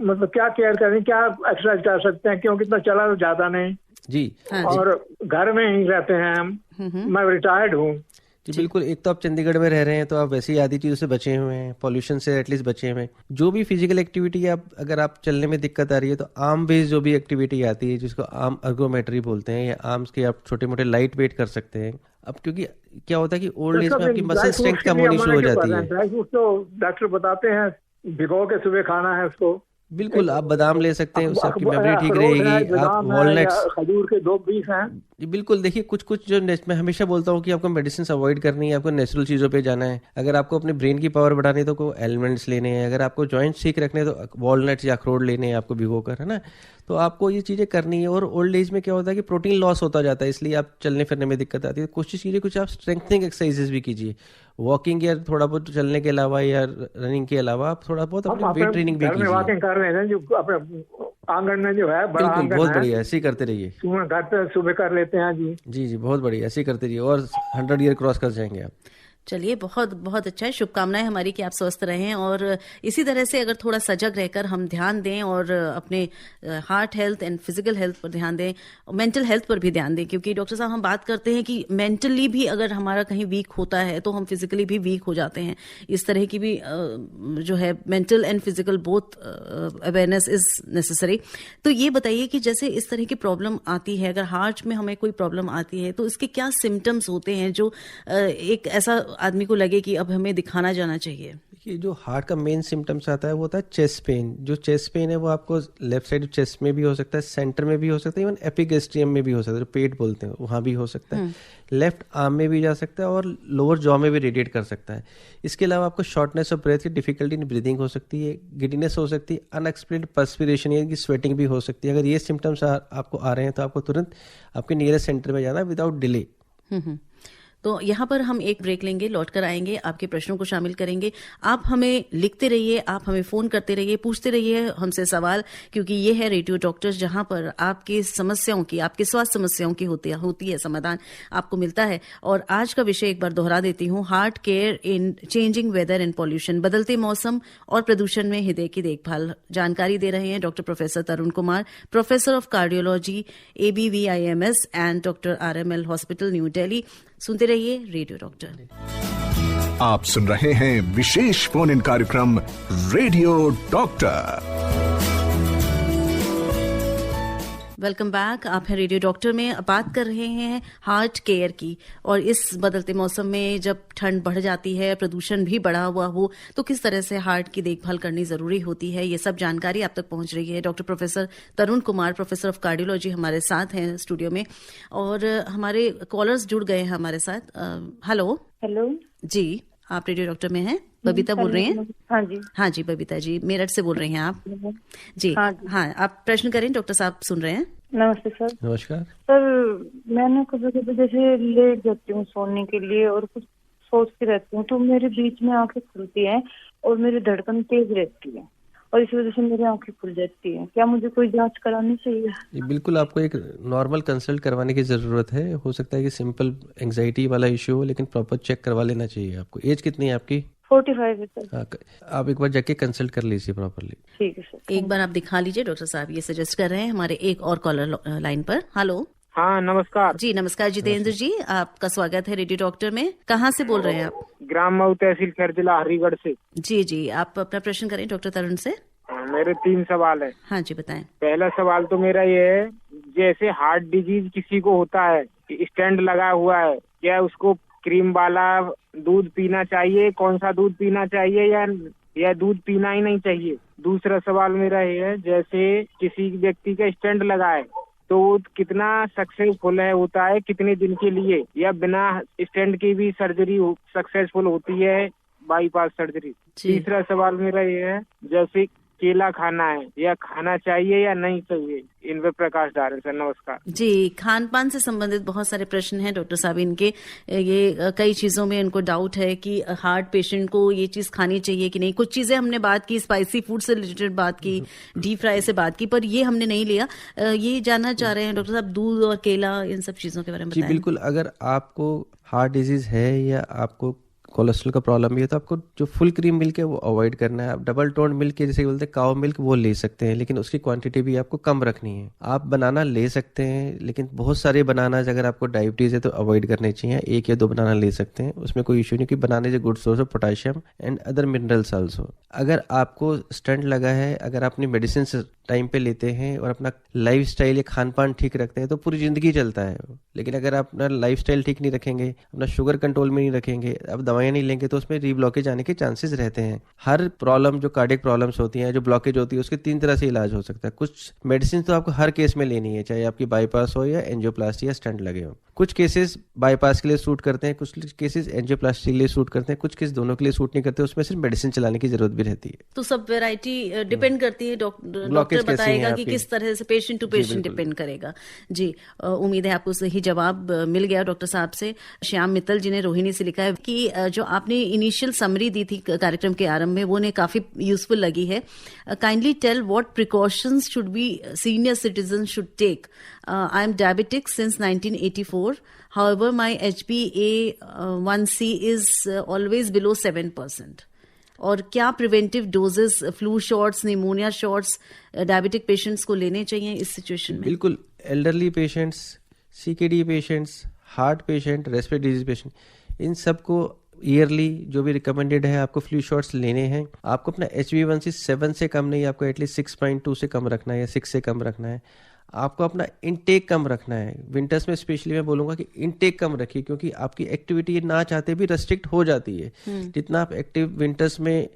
मतलब क्या केयर करें, क्या एक्सरसाइज कर सकते हैं, क्योंकि इतना चला तो जाता नहीं जी। और घर में ही रहते हैं हम। मैं रिटायर्ड हूँ जी। बिल्कुल, एक तो आप चंडीगढ़ में रह रहे हैं तो आप वैसे ही आधी चीज़ों से बचे हुए हैं, पॉल्यूशन से एटलीस्ट बचे हुए हैं। जो भी फिजिकल एक्टिविटी अगर आप चलने में दिक्कत आ रही है तो आर्म बेस्ड जो भी एक्टिविटी आती है, जिसको आर्म अर्गोमेट्री बोलते हैं, या आर्म्स के आप छोटे मोटे लाइट वेट कर सकते हैं। अब क्योंकि क्या होता है कि ओल्ड एज में आपकी मसल स्ट्रेंथ कम होनी शुरू हो जाती है। ड्राई फ्रूट तो डॉक्टर बताते हैं भिगो के सुबह खाना है उसको। बिल्कुल, आप बादाम ले सकते हैं, उससे आपकी मेमोरी ठीक रहेगी। आप वॉलनट्स, खजूर के 2 पीस हैं। बिल्कुल, देखिए कुछ जो मैं हमेशा बोलता हूँ कि आपको मेडिसिन अवॉइड करनी है, आपको नेचुरल चीज़ों पे जाना है। अगर आपको अपने ब्रेन की पावर बढ़ानी है तो को एलिमेंट्स लेने हैं, अगर आपको जॉइंट्स ठीक रखने हैं तो वॉलनट्स या अखरोट लेने हैं आपको भिगो कर, है ना। तो आपको ये चीज़ें करनी है। और ओल्ड एज में क्या होता है कि प्रोटीन लॉस होता जाता है, इसलिए आप चलने फिरने में दिक्कत आती है। कोशिश कीजिए कुछ आप स्ट्रेंथनिंग एक्सरसाइजेस भी कीजिए, वॉकिंग या थोड़ा बहुत चलने के अलावा या रनिंग के अलावा आप थोड़ा बहुत अपनी वेट ट्रेनिंग भी कीजिए। वॉकिंग कर रहे हैं जो अपने आंगन में जो है, बड़ा आंगन है, बहुत बढ़िया, ऐसे ही करते रहिए। घर पे सुबह कर लेते हैं जी। जी जी, बहुत बढ़िया, ऐसे ही करते रहिए और 100 ईयर क्रॉस कर जाएंगे आप। चलिए, बहुत बहुत अच्छा है। शुभकामनाएं हमारी कि आप स्वस्थ रहें, और इसी तरह से अगर थोड़ा सजग रहकर हम ध्यान दें और अपने heart health and physical health पर ध्यान दें, मेंटल हेल्थ पर भी ध्यान दें, क्योंकि डॉक्टर साहब हम बात करते हैं कि मेंटली भी अगर हमारा कहीं वीक होता है तो हम फिजिकली भी वीक हो जाते हैं। इस तरह की भी जो है mental and physical both awareness is necessary. तो ये बताइए कि जैसे इस तरह की प्रॉब्लम आती है, अगर हार्ट में हमें कोई प्रॉब्लम आती है तो इसके क्या सिम्टम्स होते हैं जो एक ऐसा आदमी को लगे कि अब हमें दिखाना जाना चाहिए? देखिए, जो हार्ट का मेन सिम्टम्स आता है वो होता है चेस्ट पेन। जो चेस्ट पेन है वो आपको लेफ्ट साइड चेस्ट में भी हो सकता है, सेंटर में भी हो सकता है, इवन एपिगेस्ट्रियम में भी हो सकता है, जो पेट बोलते हैं वहाँ भी हो सकता है, लेफ्ट आर्म में भी जा सकता है, और लोअर जॉ में भी रेडिएट कर सकता है। इसके अलावा आपको शॉर्टनेस ऑफ ब्रेथ की डिफिकल्टी इन ब्रीदिंग हो सकती है, गिडीनेस हो सकती है, अनएक्सप्लेन्ड पर्स्पिरेशन यानी कि स्वेटिंग भी हो सकती है। अगर ये सिम्टम्स आपको आ रहे हैं तो आपको तुरंत आपके नियरेस्ट सेंटर में जाना विदाउट डिले। तो यहाँ पर हम एक ब्रेक लेंगे, लौट कर आएंगे, आपके प्रश्नों को शामिल करेंगे। आप हमें लिखते रहिए, आप हमें फोन करते रहिए, पूछते रहिए हमसे सवाल, क्योंकि ये है रेडियो डॉक्टर्स, जहाँ पर आपकी समस्याओं की, आपके स्वास्थ्य समस्याओं की होती है समाधान आपको मिलता है। और आज का विषय एक बार दोहरा देती हूँ, heart care in changing weather and pollution, बदलते मौसम और प्रदूषण में हृदय की देखभाल। जानकारी दे रहे हैं doctor professor Tarun Kumar, professor of cardiology, ABVIMS and doctor RML hospital, new Delhi. सुनते रहिए रेडियो डॉक्टर। आप सुन रहे हैं विशेष फोन इन कार्यक्रम रेडियो डॉक्टर। Welcome back. आप हैं रेडियो डॉक्टर में, बात कर रहे हैं हार्ट केयर की। और इस बदलते मौसम में जब ठंड बढ़ जाती है, प्रदूषण भी बढ़ा हुआ हो, तो किस तरह से हार्ट की देखभाल करनी जरूरी होती है, ये सब जानकारी आप तक पहुंच रही है। Doctor professor Tarun Kumar, professor of cardiology, हमारे साथ हैं स्टूडियो में। और हमारे कॉलर्स जुड़ गए हैं हमारे साथ। हेलो। हेलो जी, आप रेडियो डॉक्टर में हैं, बबीता बोल रही हैं? हाँ जी। हाँ जी, बबीता जी, मेरठ से बोल रही हैं आप? जी हाँ, आप प्रश्न करें, डॉक्टर साहब सुन रहे हैं। नमस्ते सर। नमस्कार सर, मैंने कभी कभी जैसे लेट जाती हूँ सोने के लिए और कुछ सोचती रहती हूँ, तो मेरे बीच में आंखें खुलती हैं और मेरी धड़कन तेज रहती है और इस वजह से मेरी आंखें खुल जाती हैं। क्या मुझे कोई जांच करानी चाहिए? ये बिल्कुल आपको एक नॉर्मल कंसल्ट करवाने की ज़रूरत है। हो सकता है कि सिंपल एंजाइटी वाला इश्यू हो, लेकिन प्रॉपर चेक करवा लेना चाहिए आपको। एज कितनी है आपकी? 45 है सर। हाँ, आप एक बार जाके कंसल्ट कर लीजिए प्रॉपरली। ठीक है सर। एक बार आप दिखा लीजिए, डॉक्टर साहब ये सजेस्ट कर रहे हैं। हमारे एक और कॉलर लाइन पर। हेलो। हाँ नमस्कार जी नमस्कार, जितेंद्र जी, आपका स्वागत है रेडियो डॉक्टर में। कहाँ से बोल रहे हैं आप? ग्राम मऊ तहसील खैर जिला हरिगढ़ से। जी जी, आप अपना प्रश्न करें डॉक्टर तरुण से। मेरे 3 सवाल है। हाँ जी, बताएं। पहला सवाल तो मेरा ये है, जैसे हार्ट डिजीज किसी को होता है, स्टेंट लगा हुआ है, क्या उसको क्रीम वाला दूध पीना चाहिए? कौन सा दूध पीना चाहिए या दूध पीना ही नहीं चाहिए? दूसरा सवाल मेरा ये है, जैसे किसी व्यक्ति का स्टेंट लगा है तो कितना सक्सेसफुल है होता है, कितने दिन के लिए, या बिना स्टेंट की भी सर्जरी सक्सेसफुल होती है, बाईपास सर्जरी? तीसरा सवाल मेरा ये है, जैसे केला खाना है या खाना चाहिए या नहीं चाहिए, इन पे प्रकाश डाल रहे सर। नमस्कार जी, खान पान से संबंधित बहुत सारे प्रश्न हैं डॉक्टर साहब इनके। ये कई चीजों में इनको डाउट है कि हार्ट पेशेंट को ये चीज खानी चाहिए कि नहीं। कुछ चीजें हमने बात की, स्पाइसी फूड से रिलेटेड बात की, डीप फ्राई से बात की, पर ये हमने नहीं लिया। ये जानना चाह रहे हैं डॉक्टर साहब, दूध और केला, इन सब चीजों के बारे में जी बताएं। बिल्कुल, अगर आपको हार्ट डिजीज है या आपको कोलेस्ट्रॉल का प्रॉब्लम भी है, तो आपको जो फुल क्रीम मिल्क है वो अवॉइड करना है। आप डबल टोन मिल्क जैसे बोलते हैं काउ मिल्क, वो ले सकते हैं, लेकिन उसकी क्वांटिटी भी आपको कम रखनी है। आप बनाना ले सकते हैं, लेकिन बहुत सारे बनाना, अगर आपको डायबिटीज है तो अवॉइड करने चाहिए। 1 या 2 बनाना ले सकते हैं, उसमें कोई इश्यू नहीं, कि बनाने से good source of potassium and other minerals also. अगर आपको स्टंट लगा है, अगर आप अपनी मेडिसिन टाइम पे लेते हैं और अपना लाइफस्टाइल या खान पान ठीक रखते हैं, तो पूरी जिंदगी चलता है। लेकिन अगर आप अपना लाइफस्टाइल ठीक नहीं रखेंगे, अपना शुगर कंट्रोल में नहीं रखेंगे, अब दवाइयां नहीं लेंगे, तो उसमें रीब्लॉकेज आने के चांसेस रहते हैं। हर प्रॉब्लम जो कार्डियक प्रॉब्लम्स होती हैं, जो ब्लॉकेज होती है, उसके 3 तरह से इलाज हो सकता है। कुछ मेडिसिन तो आपको हर केस में लेनी है, चाहे आपकी बाईपास हो या एंजियोप्लास्टी या स्टंट लगे हो। कुछ केसेस बाईपास के लिए सूट करते हैं, कुछ केसेस एंजियोप्लास्टी के लिए सूट करते हैं, कुछ केस दोनों के लिए सूट नहीं करते, उसमें सिर्फ मेडिसिन चलाने की जरूरत भी रहती है। तो सब वैरायटी डिपेंड करती है, डॉक्टर बताएगा कि किस तरह से, पेशेंट टू पेशेंट डिपेंड करेगा। जी, उम्मीद है आपको सही जवाब मिल गया डॉक्टर साहब से। श्याम मित्तल जी ने रोहिणी से लिखा है कि जो आपने इनिशियल समरी दी थी कार्यक्रम के आरंभ में, वो उन्हें काफी यूजफुल लगी है। Kindly tell what precautions should be senior citizen should take. I am diabetic since 1984. However, my HbA1c is always below 7%. और क्या preventive doses, flu shots, pneumonia shots diabetic patients को लेने चाहिए इस सिचुएशन में? बिल्कुल, elderly patients, CKD patients, heart patient, respiratory disease patient, इन सबको ईयरली जो भी रिकमेंडेड है आपको फ्लू शॉट्स लेने हैं। आपको अपना HbA1c 7 से कम नहीं, आपको एटलीस्ट 6.2 से कम रखना है या 6 से कम रखना है। आपको अपना इनटेक कम रखना है। विंटर्स में स्पेशली मैं बोलूँगा कि इनटेक कम रखिए, क्योंकि आपकी एक्टिविटी ना चाहते भी रेस्ट्रिक्ट हो जाती है। जितना आप एक्टिव विंटर्स में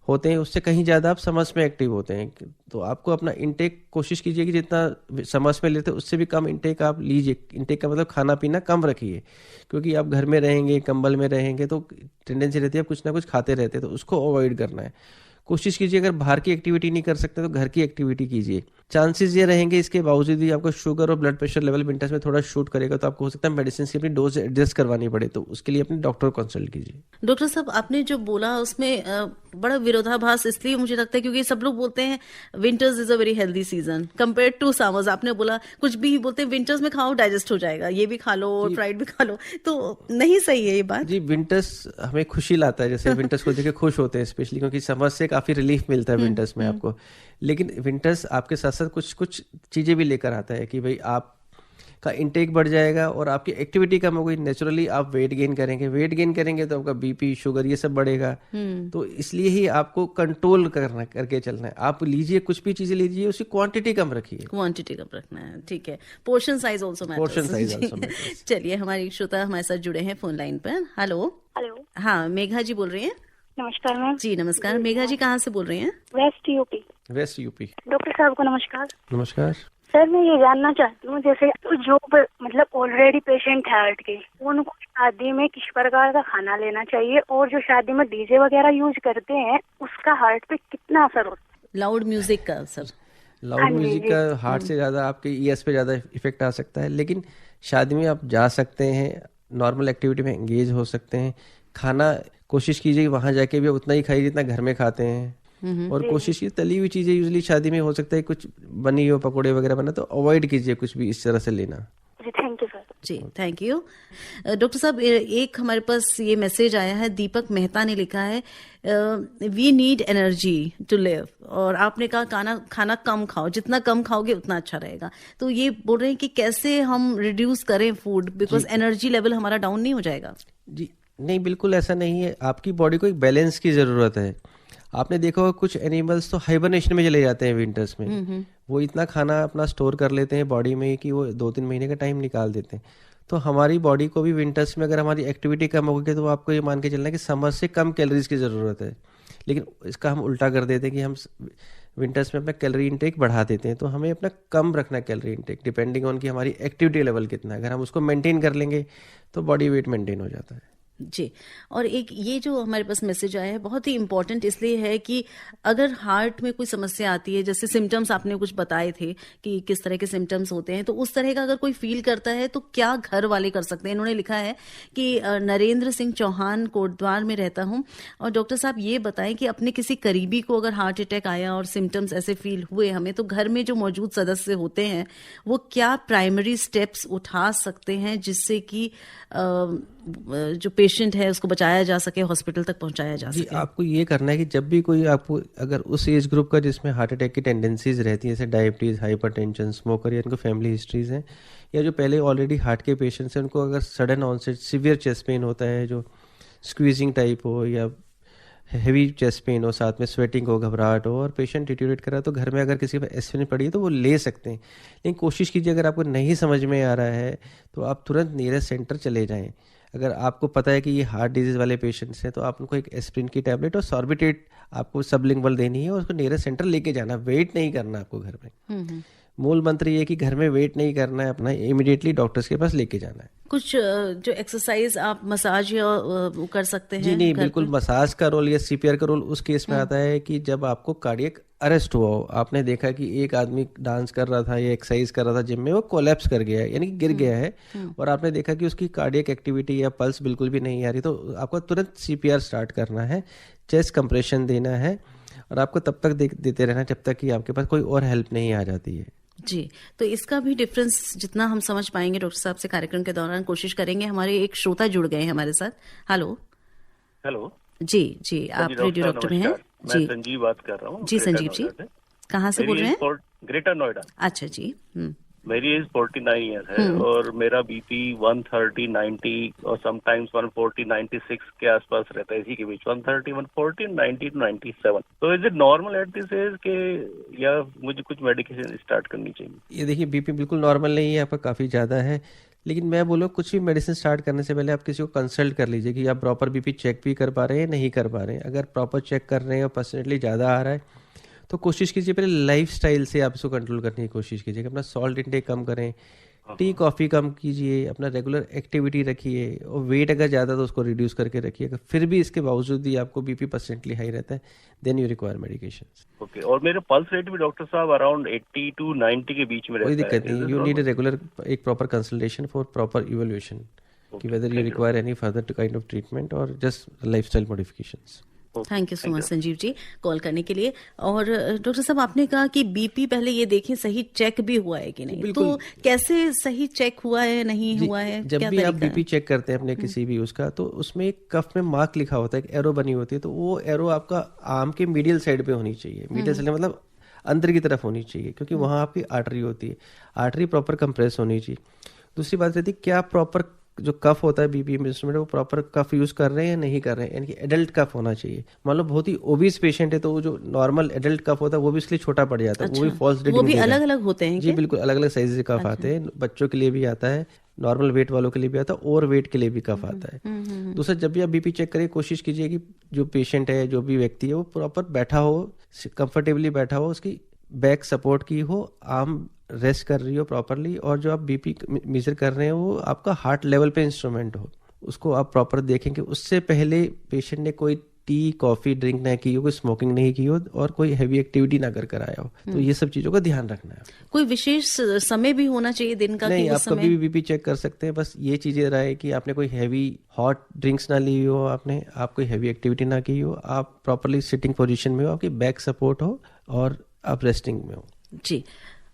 होते हैं, उससे कहीं ज़्यादा आप समर्स में एक्टिव होते हैं। तो आपको अपना इनटेक कोशिश कीजिए कि जितना समर्स में लेते हैं उससे भी कम इनटेक आप लीजिए। इनटेक का मतलब खाना पीना कम रखिए, क्योंकि आप घर में रहेंगे, कंबल में रहेंगे, तो टेंडेंसी रहती है आप कुछ ना कुछ खाते रहते हैं, तो उसको अवॉइड करना है। कोशिश कीजिए अगर बाहर की एक्टिविटी नहीं कर सकते तो घर की एक्टिविटी कीजिए। चांसेस ये रहेंगे इसके बावजूद भी आपको शुगर और ब्लड प्रेशर लेवल विंटर्स में थोड़ा शूट करेगा तो आपको हो सकता है मेडिसिन की अपनी डोज एडजस्ट करवानी पड़े, तो उसके लिए अपने डॉक्टर को कंसल्ट कीजिए। डॉक्टर साहब, आपने जो बोला उसमें बड़ा विरोधाभास इसलिए मुझे लगता है क्योंकि सब लोग बोलते हैं winters is a very healthy season compare to summers. आपने बोला कुछ भी बोलते हैं विंटर्स में खाओ डाइजेस्ट हो जाएगा, ये भी खा लो और फ्राइड भी खा लो, तो नहीं सही है ये बात। जी, विंटर्स हमें खुशी लाता है, जैसे विंटर्स को देख के खुश होते हैं स्पेशली, क्योंकि समर से काफी रिलीफ मिलता है विंटर्स में आपको। लेकिन विंटर्स आपके साथ साथ कुछ कुछ चीजें भी लेकर आता है कि भाई आप का इंटेक बढ़ जाएगा और आपकी एक्टिविटी कम हो गई, नेचुरली आप वेट गेन करेंगे तो आपका बीपी शुगर ये सब बढ़ेगा। तो इसलिए ही आपको कंट्रोल करके चलना है। आप लीजिए, कुछ भी चीजें लीजिए, उसकी क्वांटिटी कम रखना है, ठीक है। Portion size also matters. चलिए, हमारी श्रोता हमारे साथ जुड़े हैं फोन लाइन पर। हेलो। हाँ, मेघा जी बोल रही हैं। नमस्कार मैम। जी नमस्कार। मेघा जी कहाँ से बोल रही हैं? West UP. डॉक्टर साहब को नमस्कार। सर, मैं ये जानना चाहती हूँ, जैसे जो मतलब ऑलरेडी पेशेंट है हार्ट के, उनको शादी में किस प्रकार का खाना लेना चाहिए, और जो शादी में डीजे वगैरह यूज करते हैं उसका हार्ट पे कितना असर होता है? लाउड म्यूजिक का असर? लाउड म्यूजिक का हार्ट से ज्यादा आपके ईयर्स पे ज्यादा इफेक्ट आ सकता है। लेकिन शादी में आप जा सकते हैं, नॉर्मल एक्टिविटी में एंगेज हो सकते हैं। खाना कोशिश कीजिए वहां जाके भी उतना ही खाइए जितना घर में खाते हैं, और कोशिश की तली हुई चीजें यूजुअली शादी में हो सकता है कुछ बनी हो, पकोड़े वगैरह बना, तो अवॉइड कीजिए कुछ भी इस तरह से लेना। Thank you sir. जी थैंक यू। डॉक्टर साहब, एक हमारे पास ये मैसेज आया है, दीपक मेहता ने लिखा है, we need energy to live, और आपने कहा खाना कम खाओ, जितना कम खाओगे उतना अच्छा रहेगा। तो ये बोल रहे हैं कि कैसे हम रिड्यूस करें फूड, बिकॉज एनर्जी लेवल हमारा डाउन नहीं हो जाएगा? जी नहीं, बिल्कुल ऐसा नहीं है। आपकी बॉडी को एक बैलेंस की जरूरत है। आपने देखा होगा कुछ एनिमल्स तो हाइबरनेशन में चले जाते हैं विंटर्स में। वो इतना खाना अपना स्टोर कर लेते हैं बॉडी में कि वो 2-3 महीने का टाइम निकाल देते हैं। तो हमारी बॉडी को भी विंटर्स में अगर हमारी एक्टिविटी कम होगी तो आपको ये मान के चलना है कि समर से कम कैलोरीज की ज़रूरत है। लेकिन इसका हम उल्टा कर देते हैं कि हम विंटर्स में अपना कैलोरी इंटेक बढ़ा देते हैं। तो हमें अपना कम रखना कैलोरी इंटेक, डिपेंडिंग ऑन कि हमारी एक्टिविटी लेवल कितना है। अगर हम उसको मेंटेन कर लेंगे तो बॉडी वेट मेंटेन हो जाता है। जी, और एक ये जो हमारे पास मैसेज आया है बहुत ही इम्पोर्टेंट इसलिए है कि अगर हार्ट में कोई समस्या आती है, जैसे सिम्टम्स आपने कुछ बताए थे कि किस तरह के सिम्टम्स होते हैं, तो उस तरह का अगर कोई फील करता है तो क्या घर वाले कर सकते हैं? इन्होंने लिखा है कि नरेंद्र सिंह चौहान, कोटद्वार में रहता हूं, और डॉक्टर साहब ये बताएं कि अपने किसी करीबी को अगर हार्ट अटैक आया और सिम्टम्स ऐसे फील हुए हमें, तो घर में जो मौजूद सदस्य होते हैं वो क्या प्राइमरी स्टेप्स उठा सकते हैं जिससे कि जो पेशेंट है उसको बचाया जा सके, हॉस्पिटल तक पहुंचाया जा सके? जी, आपको ये करना है कि जब भी कोई आपको अगर उस एज ग्रुप का जिसमें हार्ट अटैक की टेंडेंसीज रहती है, जैसे डायबिटीज, हाइपरटेंशन, स्मोकर, या इनको फैमिली हिस्ट्रीज हैं, या जो पहले ऑलरेडी हार्ट के पेशेंट्स हैं, उनको अगर sudden onset severe chest pain होता है, जो स्क्वीजिंग टाइप हो या हैवी चेस्ट पेन हो, साथ में स्वेटिंग हो, घबराहट हो, और पेशेंट डिटेरियोरेट कर रहा है, तो घर में अगर किसी पर एस्पिरिन पड़ी है तो वो ले सकते हैं। लेकिन कोशिश कीजिए अगर आपको नहीं समझ में आ रहा है तो आप तुरंत नियरेस्ट सेंटर चले जाएं। अगर आपको पता है कि ये हार्ट डिजीज वाले पेशेंट्स हैं तो आप उनको एक एस्पिरिन की टैबलेट और सॉर्बिटेट आपको सबलिंगुअल देनी है और उसको नियरेस्ट सेंटर लेके जाना। वेट नहीं करना आपको घर में। मूल मंत्र ये है कि घर में वेट नहीं करना है, अपना इमीडिएटली डॉक्टर्स के पास लेके जाना है। कुछ जो एक्सरसाइज आप मसाज या वो कर सकते हैं? जी नहीं, बिल्कुल मसाज का रोल या सीपीआर का रोल उस केस में आता है कि जब आपको कार्डियक अरेस्ट हुआ हो। आपने देखा कि एक आदमी डांस कर रहा था या एक्सरसाइज कर रहा था जिम में, वो कोलैप्स कर गया है, यानी कि गिर गया है, और आपने देखा कि उसकी कार्डियक एक्टिविटी या पल्स बिल्कुल भी नहीं आ रही, तो आपको तुरंत सीपीआर स्टार्ट करना है, चेस्ट कंप्रेशन देना है, और आपको तब तक देते रहना जब तक कि आपके पास कोई और हेल्प नहीं आ जाती है। जी, तो इसका भी डिफरेंस जितना हम समझ पाएंगे डॉक्टर साहब से कार्यक्रम के दौरान कोशिश करेंगे। हमारे एक श्रोता जुड़ गए हैं हमारे साथ। हेलो। जी, आप रेडियो डॉक्टर में हैं? मैं संजीव बात कर रहा हूँ। जी संजीव जी, कहाँ से बोल रहे हैं? ग्रेटर नोएडा। अच्छा जी। मेरी एज 49 ईयर्स है और मेरा बीपी 130, 90 और समटाइम्स 140, 96 के आसपास रहता है, इसी के बीच 130, 140, 90 to 97। तो is it normal at this age के या मुझे कुछ मेडिकेशन स्टार्ट करनी चाहिए? ये देखिए, बीपी बिल्कुल नॉर्मल नहीं है, आपका काफ़ी ज़्यादा है, लेकिन मैं बोलूँ कुछ भी मेडिसिन स्टार्ट करने से पहले आप किसी को कंसल्ट कर लीजिए कि आप प्रॉपर बीपी चेक भी कर पा रहे हैं, नहीं कर पा रहे हैं। अगर प्रॉपर चेक कर रहे हैं और परसेंटली ज़्यादा आ रहा है तो कोशिश कीजिए पहले लाइफस्टाइल से आप इसको कंट्रोल करने की कोशिश कीजिए कि अपना सॉल्ट इंटेक कम करें, टी कॉफ़ी कम कीजिए, अपना रेगुलर एक्टिविटी रखिए, और वेट अगर ज़्यादा तो उसको रिड्यूस करके रखिए। अगर फिर भी इसके बावजूद भी आपको बीपी परसेंटली हाई रहता है, then you require medications. Okay, और मेरा पल्स रेट भी डॉक्टर साहब अराउंड 80 to 90 के बीच में रहता है। कोई दिक्कत नहीं, यू नीड ए रेगुलर एक proper consultation for proper evaluation कि whether you require any further kind of treatment और just lifestyle modifications. Thank you so much Sanjeev ji call करने के लिए। और डॉक्टर साहब, आपने कहा कि बीपी पहले ये देखें सही चेक भी हुआ है कि नहीं, तो कैसे सही चेक हुआ है नहीं हुआ है? जब भी आप बीपी चेक करते हैं अपने किसी भी उसका, तो उसमें एक कफ में मार्क लिखा होता है, एक एरो बनी होती है, तो वो एरो आपका आर्म के मीडियल साइड पे होनी चाहिए। मीडियल साइड मतलब अंदर की तरफ होनी चाहिए, क्योंकि वहाँ आपकी आर्टरी होती है। आर्टरी प्रॉपर कंप्रेस होनी चाहिए। दूसरी बात रहती है क्या प्रॉपर जो कफ होता है बीपी इंस्ट्रूमेंट, वो प्रॉपर कफ यूज कर रहे हैं या नहीं कर रहे हैं, यानी कि एडल्ट कफ होना चाहिए। मान लो बहुत ही ओबीस पेशेंट है तो वो जो नॉर्मल एडल्ट कफ होता है वो भी इसलिए छोटा पड़ जाता है। वो भी फॉल्स रीडिंग, वो भी अलग अलग होते हैं जी बिल्कुल, अलग अलग साइज के कफ आते हैं। बच्चों के लिए भी आता है, नॉर्मल वेट वालों के लिए भी आता है, ओवर वेट के लिए भी कफ आता है। दूसरा, जब भी आप बीपी चेक करिए, कोशिश कीजिए कि जो पेशेंट है, जो भी व्यक्ति है, वो प्रॉपर बैठा हो, कंफर्टेबली बैठा हो, उसकी बैक सपोर्ट की हो, आर्म रेस्ट कर रही हो प्रॉपरली, और जो आप बीपी मेजर कर रहे हैं वो आपका हार्ट लेवल पे इंस्ट्रूमेंट हो, उसको आप प्रॉपर देखें कि उससे पहले पेशेंट ने कोई टी कॉफी ड्रिंक ना की हो, कोई स्मोकिंग नहीं की हो, और कोई हैवी एक्टिविटी ना कर आया हो। तो ये सब चीजों का ध्यान रखना है। कोई विशेष समय भी होना चाहिए दिन का? नहीं, आप कभी भी बीपी चेक कर सकते हैं। बस ये चीजें रहे कि आपने कोई हैवी हॉट ड्रिंक्स ना ली हो, आप कोई हैवी एक्टिविटी ना की हो, आप प्रॉपरली सिटिंग पोजिशन में हो, आपकी बैक सपोर्ट हो, और आप रेस्टिंग में हो। जी,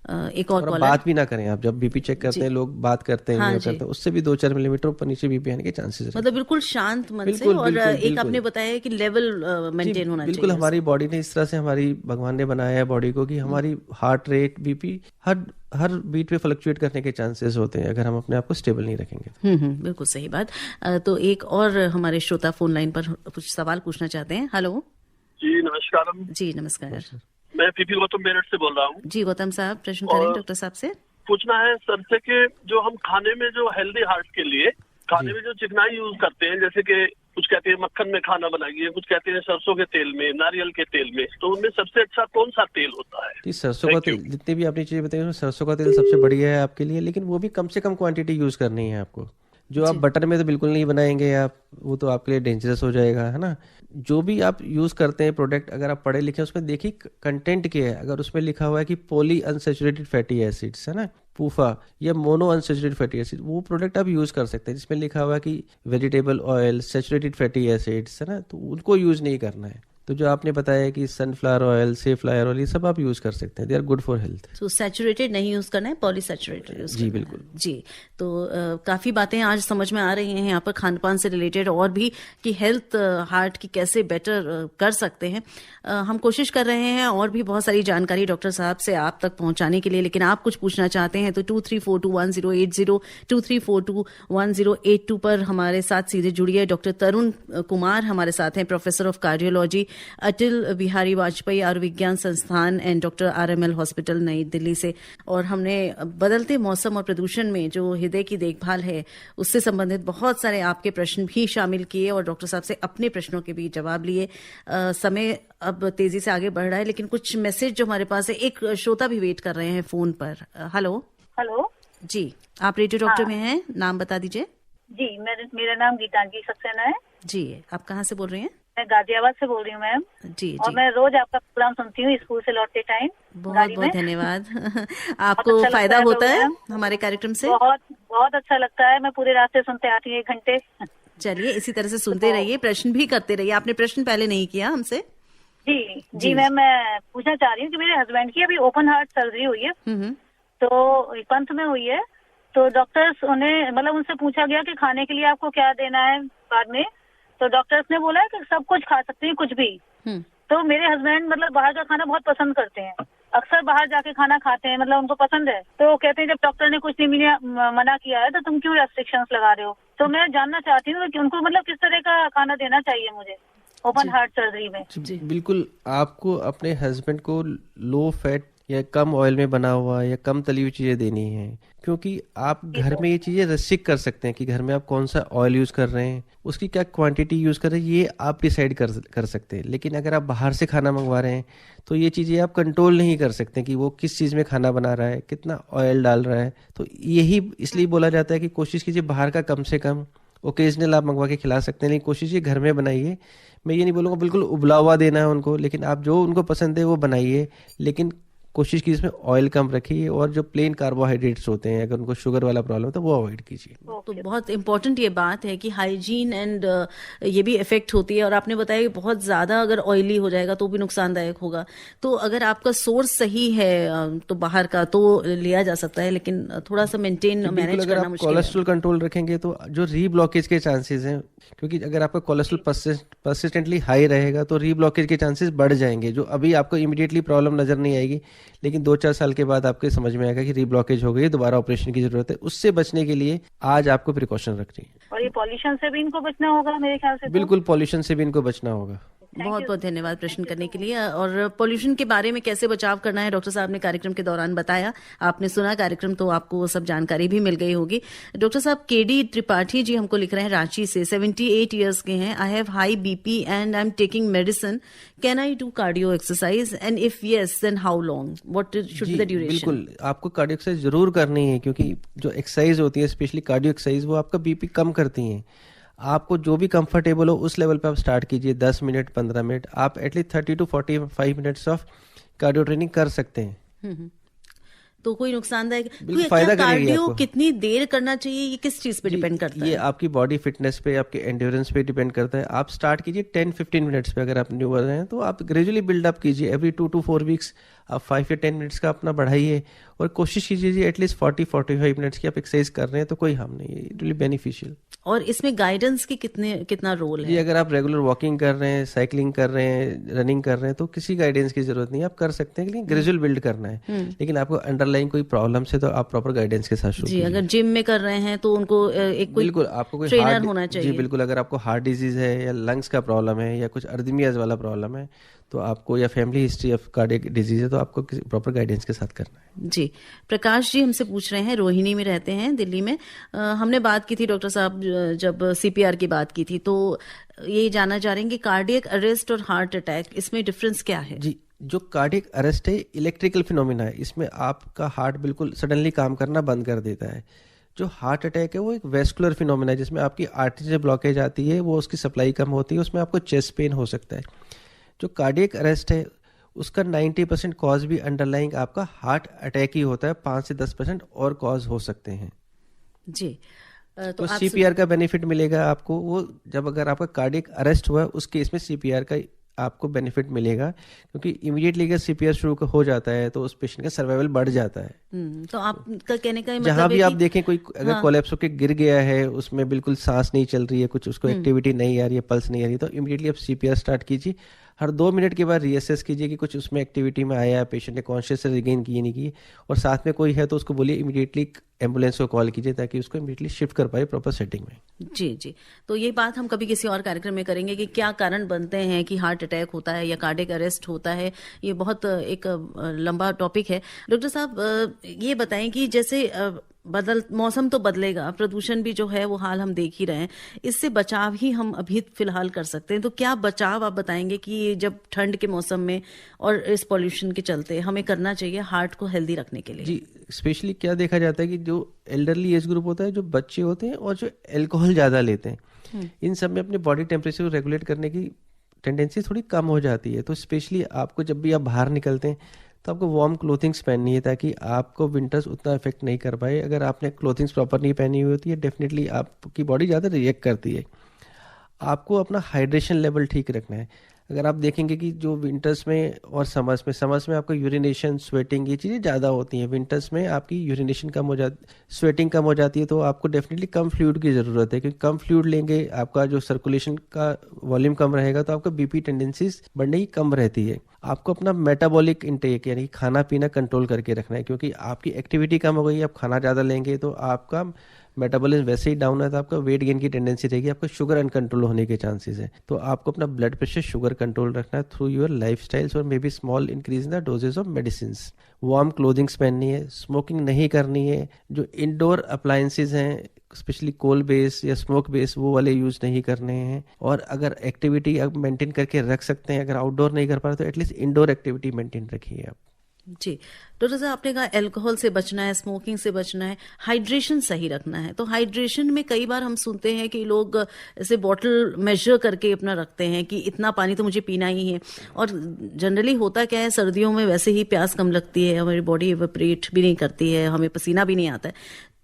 एक और कॉलर। बात भी ना करें आप, जब बीपी चेक करते हैं लोग बात करते हैं, हाँ करते हैं, उससे भी 2-4 मिलीमीटर ऊपर नीचे बीपी आने के चांसेस, मतलब बिल्कुल शांत मन से। और एक आपने बताया कि लेवल मेंटेन होना चाहिए। बिल्कुल, हमारी बॉडी ने इस तरह से, हमारी भगवान ने बनाया है बॉडी को कि हमारी हार्ट रेट बीपी हर बीट पे फ्लक्चुएट करने के चांसेस होते हैं अगर हम अपने आप को स्टेबल नहीं रखेंगे। बिल्कुल सही बात। तो एक और हमारे श्रोता फोन लाइन पर कुछ सवाल पूछना चाहते हैं। हेलो जी, नमस्कार। जी नमस्कार। मैं पीपी गौतम मेरठ से बोल रहा हूँ। जी गौतम साहब, प्रश्न करें डॉक्टर साहब से। पूछना है सर से कि जो हम खाने में जो हेल्दी हार्ट के लिए खाने में जो चिकनाई यूज करते हैं, जैसे कि कुछ कहते हैं मक्खन में खाना बनाइए, कुछ कहते हैं सरसों के तेल में, नारियल के तेल में, तो उनमें सबसे अच्छा कौन सा तेल होता है? जी, सरसों का तेल, जितनी भी आपने चीजें बताई सरसों का तेल सबसे बढ़िया है आपके लिए, लेकिन वो भी कम से कम क्वांटिटी यूज करनी है आपको। जो आप बटर में तो बिल्कुल नहीं बनाएंगे आप, वो तो आपके लिए डेंजरस हो जाएगा, है ना। जो भी आप यूज करते हैं प्रोडक्ट, अगर आप पढ़े लिखे उसमें देखिए कंटेंट क्या है। अगर उसमें लिखा हुआ है कि पॉली अनसैचुरेटेड फैटी एसिड्स, है ना, पूफा, या मोनो अनसैचुरेटेड फैटी एसिड, वो प्रोडक्ट आप यूज कर सकते हैं। जिसमें लिखा हुआ है कि vegetable oil, saturated fatty acids, है ना, तो उनको यूज नहीं करना है। तो जो आपने बताया कि सनफ्लावर ऑयल, सेफ्लावर ऑयल, ये सब आप यूज कर सकते हैं, they are good for health. तो सैचुरेटेड नहीं यूज करना है, पॉलीसैचुरेटेड यूज जी बिल्कुल जी। तो काफी बातें आज समझ में आ रही हैं यहाँ पर खान पान से रिलेटेड, और भी कि हेल्थ हार्ट की कैसे बेटर कर सकते हैं। हम कोशिश कर रहे हैं और भी बहुत सारी जानकारी डॉक्टर साहब से आप तक पहुंचाने के लिए, लेकिन आप कुछ पूछना चाहते हैं तो 23421080 23421082 पर हमारे साथ सीधे जुड़िए। डॉक्टर तरुण कुमार हमारे साथ हैं, professor of cardiology, Atal Bihari Vajpayee आयुर्विज्ञान संस्थान एंड डॉक्टर RML हॉस्पिटल नई दिल्ली से। और हमने बदलते मौसम और प्रदूषण में जो हृदय की देखभाल है उससे संबंधित बहुत सारे आपके प्रश्न भी शामिल किए और डॉक्टर साहब से अपने प्रश्नों के भी जवाब लिए। समय अब तेजी से आगे बढ़ रहा है, लेकिन कुछ मैसेज जो हमारे पास है, एक श्रोता भी वेट कर रहे हैं फोन पर। हेलो जी, आप रेडियो डॉक्टर में हैं, नाम बता दीजिए। जी, मेरा नाम गीतांजलि सक्सेना है। जी, आप कहाँ से बोल रही हैं? मैं गाजियाबाद से बोल रही हूँ मैम। जी, और मैं रोज आपका प्रोग्राम सुनती हूँ स्कूल से लौटते टाइम। बहुत बहुत धन्यवाद। आपको अच्छा फायदा होता है हमारे कार्यक्रम से? बहुत अच्छा लगता है। मैं पूरे रास्ते सुनते आती हूँ 1 घंटे। चलिए, इसी तरह से सुनते रहिए, प्रश्न भी करते रहिए। आपने प्रश्न पहले नहीं किया हमसे। जी मैम, मैं पूछना चाह रही हूँ कि मेरे हस्बैंड की अभी ओपन हार्ट सर्जरी हुई है, तो पंथ में हुई है। तो डॉक्टर्स उन्हें मतलब उनसे पूछा गया कि खाने के लिए आपको क्या देना है बाद में, तो डॉक्टर्स ने बोला कि सब कुछ खा सकते हैं, कुछ भी। तो मेरे हस्बैंड मतलब बाहर का खाना बहुत पसंद करते हैं, अक्सर बाहर जाके खाना खाते हैं, मतलब उनको पसंद है। तो कहते हैं जब डॉक्टर ने कुछ नहीं मना किया है तो तुम क्यों रेस्ट्रिक्शंस लगा रहे हो। तो मैं जानना चाहती हूँ कि उनको मतलब किस तरह का खाना देना चाहिए मुझे ओपन हार्ट सर्जरी में। बिल्कुल, आपको अपने हस्बैंड को लो फैट या कम ऑयल में बना हुआ या कम तली हुई चीज़ें देनी है, क्योंकि आप घर में ये चीज़ें रेस्ट्रिक्ट कर सकते हैं कि घर में आप कौन सा ऑयल यूज़ कर रहे हैं, उसकी क्या क्वांटिटी यूज़ कर रहे हैं, ये आप डिसाइड कर सकते हैं। लेकिन अगर आप बाहर से खाना मंगवा रहे हैं तो ये चीज़ें आप कंट्रोल नहीं कर सकते कि वो किस चीज़ में खाना बना रहा है, कितना ऑयल डाल रहा है। तो यही इसलिए बोला जाता है कि कोशिश कीजिए बाहर का कम से कम, ओकेजनल आप मंगवा के खिला सकते हैं, लेकिन कोशिश ये घर में बनाइए। मैं ये नहीं बोलूँगा बिल्कुल उबला हुआ देना है उनको, लेकिन आप जो उनको पसंद है वो बनाइए, लेकिन कोशिश कीजिए इसमें ऑयल कम रखिए और जो प्लेन कार्बोहाइड्रेट्स होते हैं, अगर उनको शुगर वाला प्रॉब्लम है तो वो अवॉइड कीजिए। तो बहुत इंपॉर्टेंट ये बात है कि हाइजीन एंड ये भी इफेक्ट होती है। और आपने बताया कि बहुत ज़्यादा अगर ऑयली हो जाएगा तो भी नुकसानदायक होगा। तो अगर आपका सोर्स सही है तो बाहर का तो लिया जा सकता है, लेकिन थोड़ा सा मेंटेन मैनेज करना मुश्किल है। कोलेस्ट्रॉल कंट्रोल रखेंगे तो जो रीब्लॉकेज के चांसेस हैं, क्योंकि अगर आपका कोलेस्ट्रॉल परसिस्टेंटली हाई रहेगा तो रीब्लॉकेज के चांसेस बढ़ जाएंगे, जो अभी आपको इमीडिएटली प्रॉब्लम नजर नहीं आएगी, लेकिन 2-4 साल के बाद आपके समझ में आएगा कि रीब्लॉकेज हो गई, दोबारा ऑपरेशन की जरूरत है। उससे बचने के लिए आज आपको प्रिकॉशन रखनी है। और ये पॉल्यूशन से भी इनको बचना होगा मेरे ख्याल से। बिल्कुल, पॉल्यूशन से भी इनको बचना होगा। बहुत बहुत धन्यवाद प्रश्न करने के लिए। और पॉल्यूशन के बारे में कैसे बचाव करना है डॉक्टर साहब ने कार्यक्रम के दौरान बताया। आपने सुना कार्यक्रम तो आपको वो सब जानकारी भी मिल गई होगी। डॉक्टर साहब केडी त्रिपाठी जी हमको लिख रहे हैं रांची से, 78 ईयर्स के हैं। I have high BP and I am taking medicine, can I do cardio exercise and if yes then how long, what should be the duration? बिल्कुल, आपको कार्डियो एक्सरसाइज जरूर करनी है, क्योंकि जो एक्सरसाइज होती है स्पेशली कार्डियो एक्सरसाइज वो आपका बीपी कम करती हैं। आपको जो भी कंफर्टेबल हो उस लेवल पे आप स्टार्ट कीजिए, 10 मिनट 15 मिनट, आप at least 30 to 45 minutes of cardio training कर सकते हैं। तो कोई नुकसानदायक फायदा कार्डियो कितनी देर करना चाहिए, ये किस चीज पे डिपेंड करता है? ये आपकी बॉडी फिटनेस पे, आपके एंड्योरेंस पे डिपेंड करता है। आप स्टार्ट कीजिए 10-15 मिनट्स पे, अगर आप न्यूअर हैं तो आप ग्रेजुअली बिल्ड अप कीजिए। एवरी 2 to 4 वीक्स आप 5 या 10 मिनट्स का अपना बढ़ाइए और कोशिश कीजिए एटलीस्ट 40-45 मिनट्स की आप एक्सरसाइज कर रहे हैं तो कोई हार्म नहीं है, इट विल बी बेनिफिशियल। और इसमें गाइडेंस की कितना रोल है? जी, अगर आप रेगुलर वॉकिंग कर रहे हैं, साइकिलिंग कर रहे हैं, रनिंग कर रहे हैं तो किसी गाइडेंस की जरूरत नहीं, आप कर सकते हैं, लेकिन ग्रेजुअल बिल्ड करना है। लेकिन आपको अंडरलाइन कोई प्रॉब्लम से तो आप प्रॉपर गाइडेंस के साथ शुरू कीजिए। अगर जिम में कर रहे हैं तो उनको एक कोई बिल्कुल आपको कोई ट्रेनर होना चाहिए। जी बिल्कुल, अगर आपको हार्ट डिजीज है या लंग्स का प्रॉब्लम है या कुछ अर्दमियाज वाला प्रॉब्लम है तो आपको, या family history of cardiac disease है तो आपको प्रॉपर गाइडेंस के साथ करना है। जी, प्रकाश जी हमसे पूछ रहे हैं, रोहिणी में रहते हैं दिल्ली में। हमने बात की थी डॉक्टर साहब जब सीपीआर की बात की थी, तो ये जानना चाह रहे हैं कि कार्डियक अरेस्ट और हार्ट अटैक, इसमें डिफरेंस क्या है? जी, जो कार्डियक अरेस्ट है इलेक्ट्रिकल फिनोमिना है, इसमें आपका हार्ट बिल्कुल सडनली काम करना बंद कर देता है। जो हार्ट अटैक है वो एक वेस्कुलर फिनोमिना है, जिसमें आपकी आर्टरी से ब्लॉकेज आती है, वो उसकी सप्लाई कम होती है, उसमें आपको चेस्ट पेन हो सकता है। जो कार्डियक अरेस्ट है उसका 90% कॉज भी अंडरलाइंग आपका हार्ट अटैक ही होता है, 5 से 10% और कॉज हो सकते हैं। जी, तो सीपीआर का बेनिफिट मिलेगा आपको, वो जब अगर आपका कार्डियक अरेस्ट हुआ उस केस में सीपीआर का आपको बेनिफिट मिलेगा, क्योंकि इमीडिएटली अगर सीपीआर शुरू हो जाता है तो उस पेशेंट का सर्वाइवल बढ़ जाता है। तो आपका कहने का मतलब जहां भी आप देखें कोई अगर कोलैप्स होकर गिर गया है, उसमें बिल्कुल सांस नहीं चल रही है, कुछ उसको एक्टिविटी नहीं आ रही है, पल्स नहीं आ रही है, तो इमीडिएटली आप सीपीआर स्टार्ट कीजिए। हर 2 मिनट के बाद रीअसेस कीजिए कि कुछ उसमें एक्टिविटी में आया है, पेशेंट ने कॉन्शियस रिगेन की नहीं की, और साथ में कोई है तो उसको बोलिए इमीडिएटली एम्बुलेंस को कॉल कीजिए ताकि उसको इमीडिएटली शिफ्ट कर पाए प्रॉपर सेटिंग में। जी, तो ये बात हम कभी किसी और कार्यक्रम में करेंगे कि क्या कारण बनते हैं कि हार्ट अटैक होता है या कार्डियक अरेस्ट होता है। ये बहुत एक लंबा टॉपिक है। डॉक्टर साहब ये बताएं कि जैसे मौसम तो बदलेगा, प्रदूषण भी जो है वो हाल हम देख ही रहे हैं, इससे बचाव ही हम अभी फिलहाल कर सकते हैं। तो क्या बचाव आप बताएंगे कि जब ठंड के मौसम में और इस पॉल्यूशन के चलते हमें करना चाहिए हार्ट को हेल्दी रखने के लिए? जी, स्पेशली क्या देखा जाता है कि जो एल्डरली एज ग्रुप होता है, जो बच्चे होते हैं और जो एल्कोहल ज़्यादा लेते हैं, इन सब में अपने बॉडी टेम्परेचर को रेगुलेट करने की टेंडेंसी थोड़ी कम हो जाती है। तो स्पेशली आपको जब भी आप बाहर निकलते हैं तो आपको वार्म क्लोथिंग्स पहननी है ताकि आपको विंटर्स उतना इफेक्ट नहीं कर पाए। अगर आपने क्लोथिंग्स प्रॉपर नहीं पहनी हुई होती है, डेफिनेटली आपकी बॉडी ज़्यादा रिएक्ट करती है। आपको अपना हाइड्रेशन लेवल ठीक रखना है। अगर आप देखेंगे कि जो विंटर्स में और समर्स में आपका यूरिनेशन, स्वेटिंग, ये चीज़ें ज़्यादा होती हैं। विंटर्स में आपकी यूरिनेशन कम हो जाती, स्वेटिंग कम हो जाती है, तो आपको डेफिनेटली कम फ्लूइड की ज़रूरत है, क्योंकि कम फ्लूइड लेंगे, आपका जो सर्कुलेशन का वॉल्यूम कम रहेगा तो आपका बीपी टेंडेंसीज बढ़ने की कम रहती है। आपको अपना मेटाबॉलिक इंटेक यानी खाना पीना कंट्रोल करके रखना है, क्योंकि आपकी एक्टिविटी कम हो गई, आप खाना ज़्यादा लेंगे तो आपका मेटाबॉलिज्म वैसे ही डाउन है तो आपका वेट गेन की टेंडेंसी रहेगी, आपका शुगर अनकंट्रोल होने के चांसेस है। तो आपको अपना ब्लड प्रेशर, शुगर कंट्रोल रखना है थ्रू योर लाइफस्टाइल्स और may be small increase in the doses of medicine. Warm clothings पहननी है, स्मोकिंग नहीं करनी है, जो इंडोर अप्लायंसेज हैं स्पेशली कोल बेस या स्मोक बेस वो वाले यूज नहीं करने हैं। और अगर एक्टिविटी आप मेंटेन करके रख सकते हैं, अगर आउटडोर नहीं कर पा रहे तो एटलीस्ट इंडोर एक्टिविटी मेंटेन रखिए आप। जी डॉक्टर साहब, आपने कहा अल्कोहल से बचना है, स्मोकिंग से बचना है, हाइड्रेशन सही रखना है। तो हाइड्रेशन में कई बार हम सुनते हैं कि लोग ऐसे बॉटल मेजर करके अपना रखते हैं कि इतना पानी तो मुझे पीना ही है। और जनरली होता क्या है, सर्दियों में वैसे ही प्यास कम लगती है, हमारी बॉडी इवेपोरेट भी नहीं करती है, हमें पसीना भी नहीं आता है।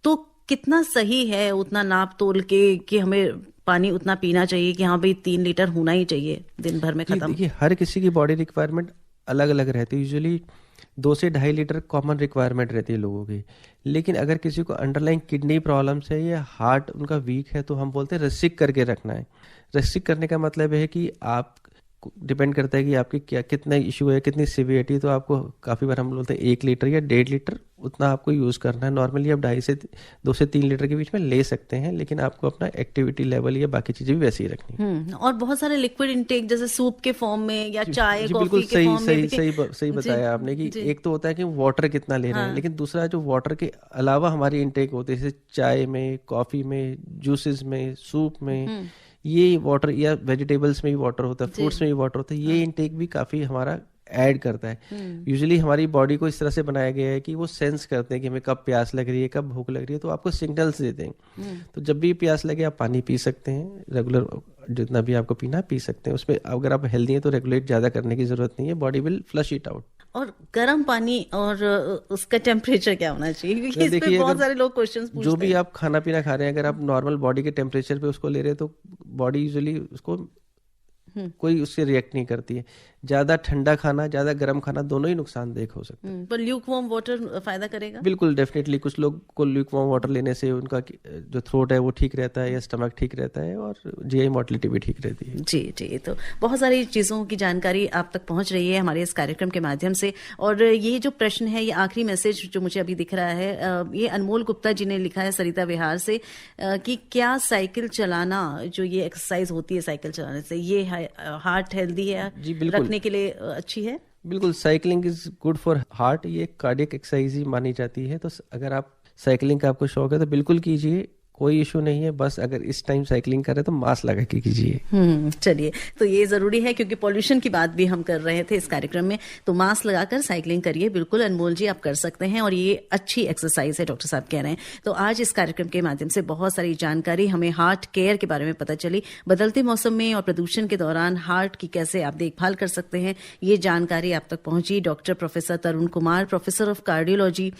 तो कितना सही है उतना नाप तोल के कि हमें पानी उतना पीना चाहिए कि हाँ भाई 3 लीटर होना ही चाहिए दिन भर में खत्म? देखिए हर किसी की बॉडी रिक्वायरमेंट अलग अलग रहती है। यूजुअली 2 से 2.5 लीटर कॉमन रिक्वायरमेंट रहती है लोगों की। लेकिन अगर किसी को अंडरलाइंग किडनी प्रॉब्लम्स है या हार्ट उनका वीक है तो हम बोलते हैं रेस्ट्रिक्ट करके रखना है। रेस्ट्रिक्ट करने का मतलब है कि आप डिपेंड करता है कि आपकी क्या कितना इशू है, कितनी सीवियरिटी। तो आपको काफ़ी बार हम बोलते हैं 1 लीटर या 1.5 लीटर उतना आपको यूज़ करना है। नॉर्मली आप 2 से 3 लीटर के बीच में ले सकते हैं, लेकिन आपको अपना एक्टिविटी लेवल या बाकी चीज़ें भी वैसे ही रखनी है। और बहुत सारे लिक्विड इंटेक जैसे सूप के फॉर्म में या चाय कॉफी के फॉर्म में सही बताया आपने कि एक तो होता है कि वाटर कितना ले रहे हैं, लेकिन दूसरा जो वाटर के अलावा हमारी इंटेक होती है जैसे चाय में, कॉफी में, जूसेस में, सूप में, ये वाटर या वेजिटेबल्स में भी वाटर होता है, फ्रूट्स में भी वाटर होता है, ये इंटेक भी काफी हमारा ऐड करता है। यूजुअली हमारी बॉडी को इस तरह से बनाया गया है कि वो सेंस करते हैं कि हमें कब प्यास लग रही है, कब भूख लग रही है, तो आपको सिग्नल्स देते हैं। तो जब भी प्यास लगे आप पानी पी सकते हैं, रेगुलर जितना भी आपको पीना पी सकते हैं। उसमें अगर आप हेल्दी हैं तो रेगुलेट ज्यादा करने की जरूरत नहीं है, body will flush it out. और गर्म पानी और उसका टेम्परेचर क्या होना चाहिए, क्योंकि इस पे बहुत सारे लोग क्वेश्चंस पूछते हैं। जो भी आप खाना पीना खा रहे हैं, अगर आप नॉर्मल बॉडी के टेम्परेचर पे उसको ले रहे हैं तो बॉडी यूजुअली उसको कोई उससे रिएक्ट नहीं करती है। ज्यादा ठंडा खाना, ज्यादा गर्म खाना दोनों ही नुकसानदेह हो सकते हैं। पर ल्यूक वार्म वाटर फायदा करेगा? बिल्कुल, डेफिनेटली। कुछ लोग को ल्यूक वार्म वाटर लेने से उनका जो थ्रोट है वो ठीक रहता है या स्टमक ठीक रहता है और जीआई मोटिलिटी भी ठीक रहती है। जी, तो बहुत सारी चीजों की जानकारी आप तक पहुंच रही है हमारे इस कार्यक्रम के माध्यम से। और ये जो प्रश्न है, ये आखिरी मैसेज जो मुझे अभी दिख रहा है, ये अनमोल गुप्ता जी ने लिखा है सरिता विहार से कि क्या साइकिल चलाना, जो ये एक्सरसाइज होती है साइकिल चलाने से, ये हार्ट हेल्दी है रखने के लिए अच्छी है? बिल्कुल, cycling is good for heart. ये कार्डियक एक्सरसाइज ही मानी जाती है। तो अगर आप साइकिलिंग का आपको शौक है तो बिल्कुल कीजिए, कोई इशू नहीं है। बस अगर इस टाइम साइकिलिंग कर रहे हैं तो मास्क लगा के कीजिए। चलिए, तो ये जरूरी है क्योंकि पॉल्यूशन की बात भी हम कर रहे थे इस कार्यक्रम में। तो मास्क लगाकर साइकिलिंग करिए। बिल्कुल अनमोल जी, आप कर सकते हैं और ये अच्छी एक्सरसाइज है, डॉक्टर साहब कह रहे हैं। तो आज इस कार्यक्रम के माध्यम से बहुत सारी जानकारी हमें हार्ट केयर के बारे में पता चली। बदलते मौसम में और प्रदूषण के दौरान हार्ट की कैसे आप देखभाल कर सकते हैं, ये जानकारी आप तक पहुंची। Doctor professor Tarun Kumar, professor of cardiology,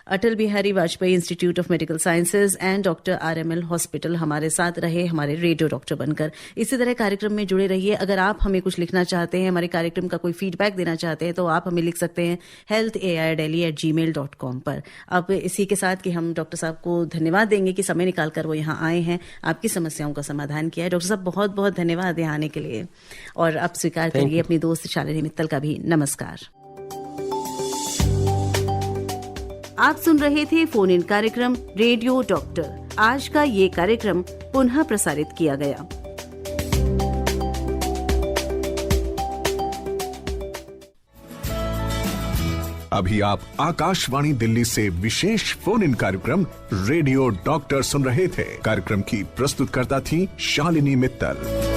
Atal Bihari Vajpayee institute of medical sciences and doctor RML hospital, हमारे साथ रहे हमारे रेडियो डॉक्टर बनकर। इसी तरह कार्यक्रम में जुड़े रहिए। अगर आप हमें कुछ लिखना चाहते हैं, हमारे कार्यक्रम का कोई फीडबैक देना चाहते हैं, तो आप हमें लिख सकते हैं healthairdelhi@gmail.com पर। अब इसी के साथ कि हम डॉक्टर साहब को धन्यवाद देंगे कि समय निकालकर वो यहाँ आए हैं, आपकी समस्याओं का समाधान किया है। डॉक्टर साहब, बहुत बहुत धन्यवाद यहाँ आने के लिए। और अब स्वीकार करिए अपनी दोस्त शालिनी मित्तल का भी नमस्कार। आप सुन रहे थे फोन इन कार्यक्रम रेडियो डॉक्टर। आज का ये कार्यक्रम पुनः प्रसारित किया गया। अभी आप आकाशवाणी दिल्ली से विशेष फोन इन कार्यक्रम रेडियो डॉक्टर सुन रहे थे। कार्यक्रम की प्रस्तुतकर्ता थी शालिनी मित्तल।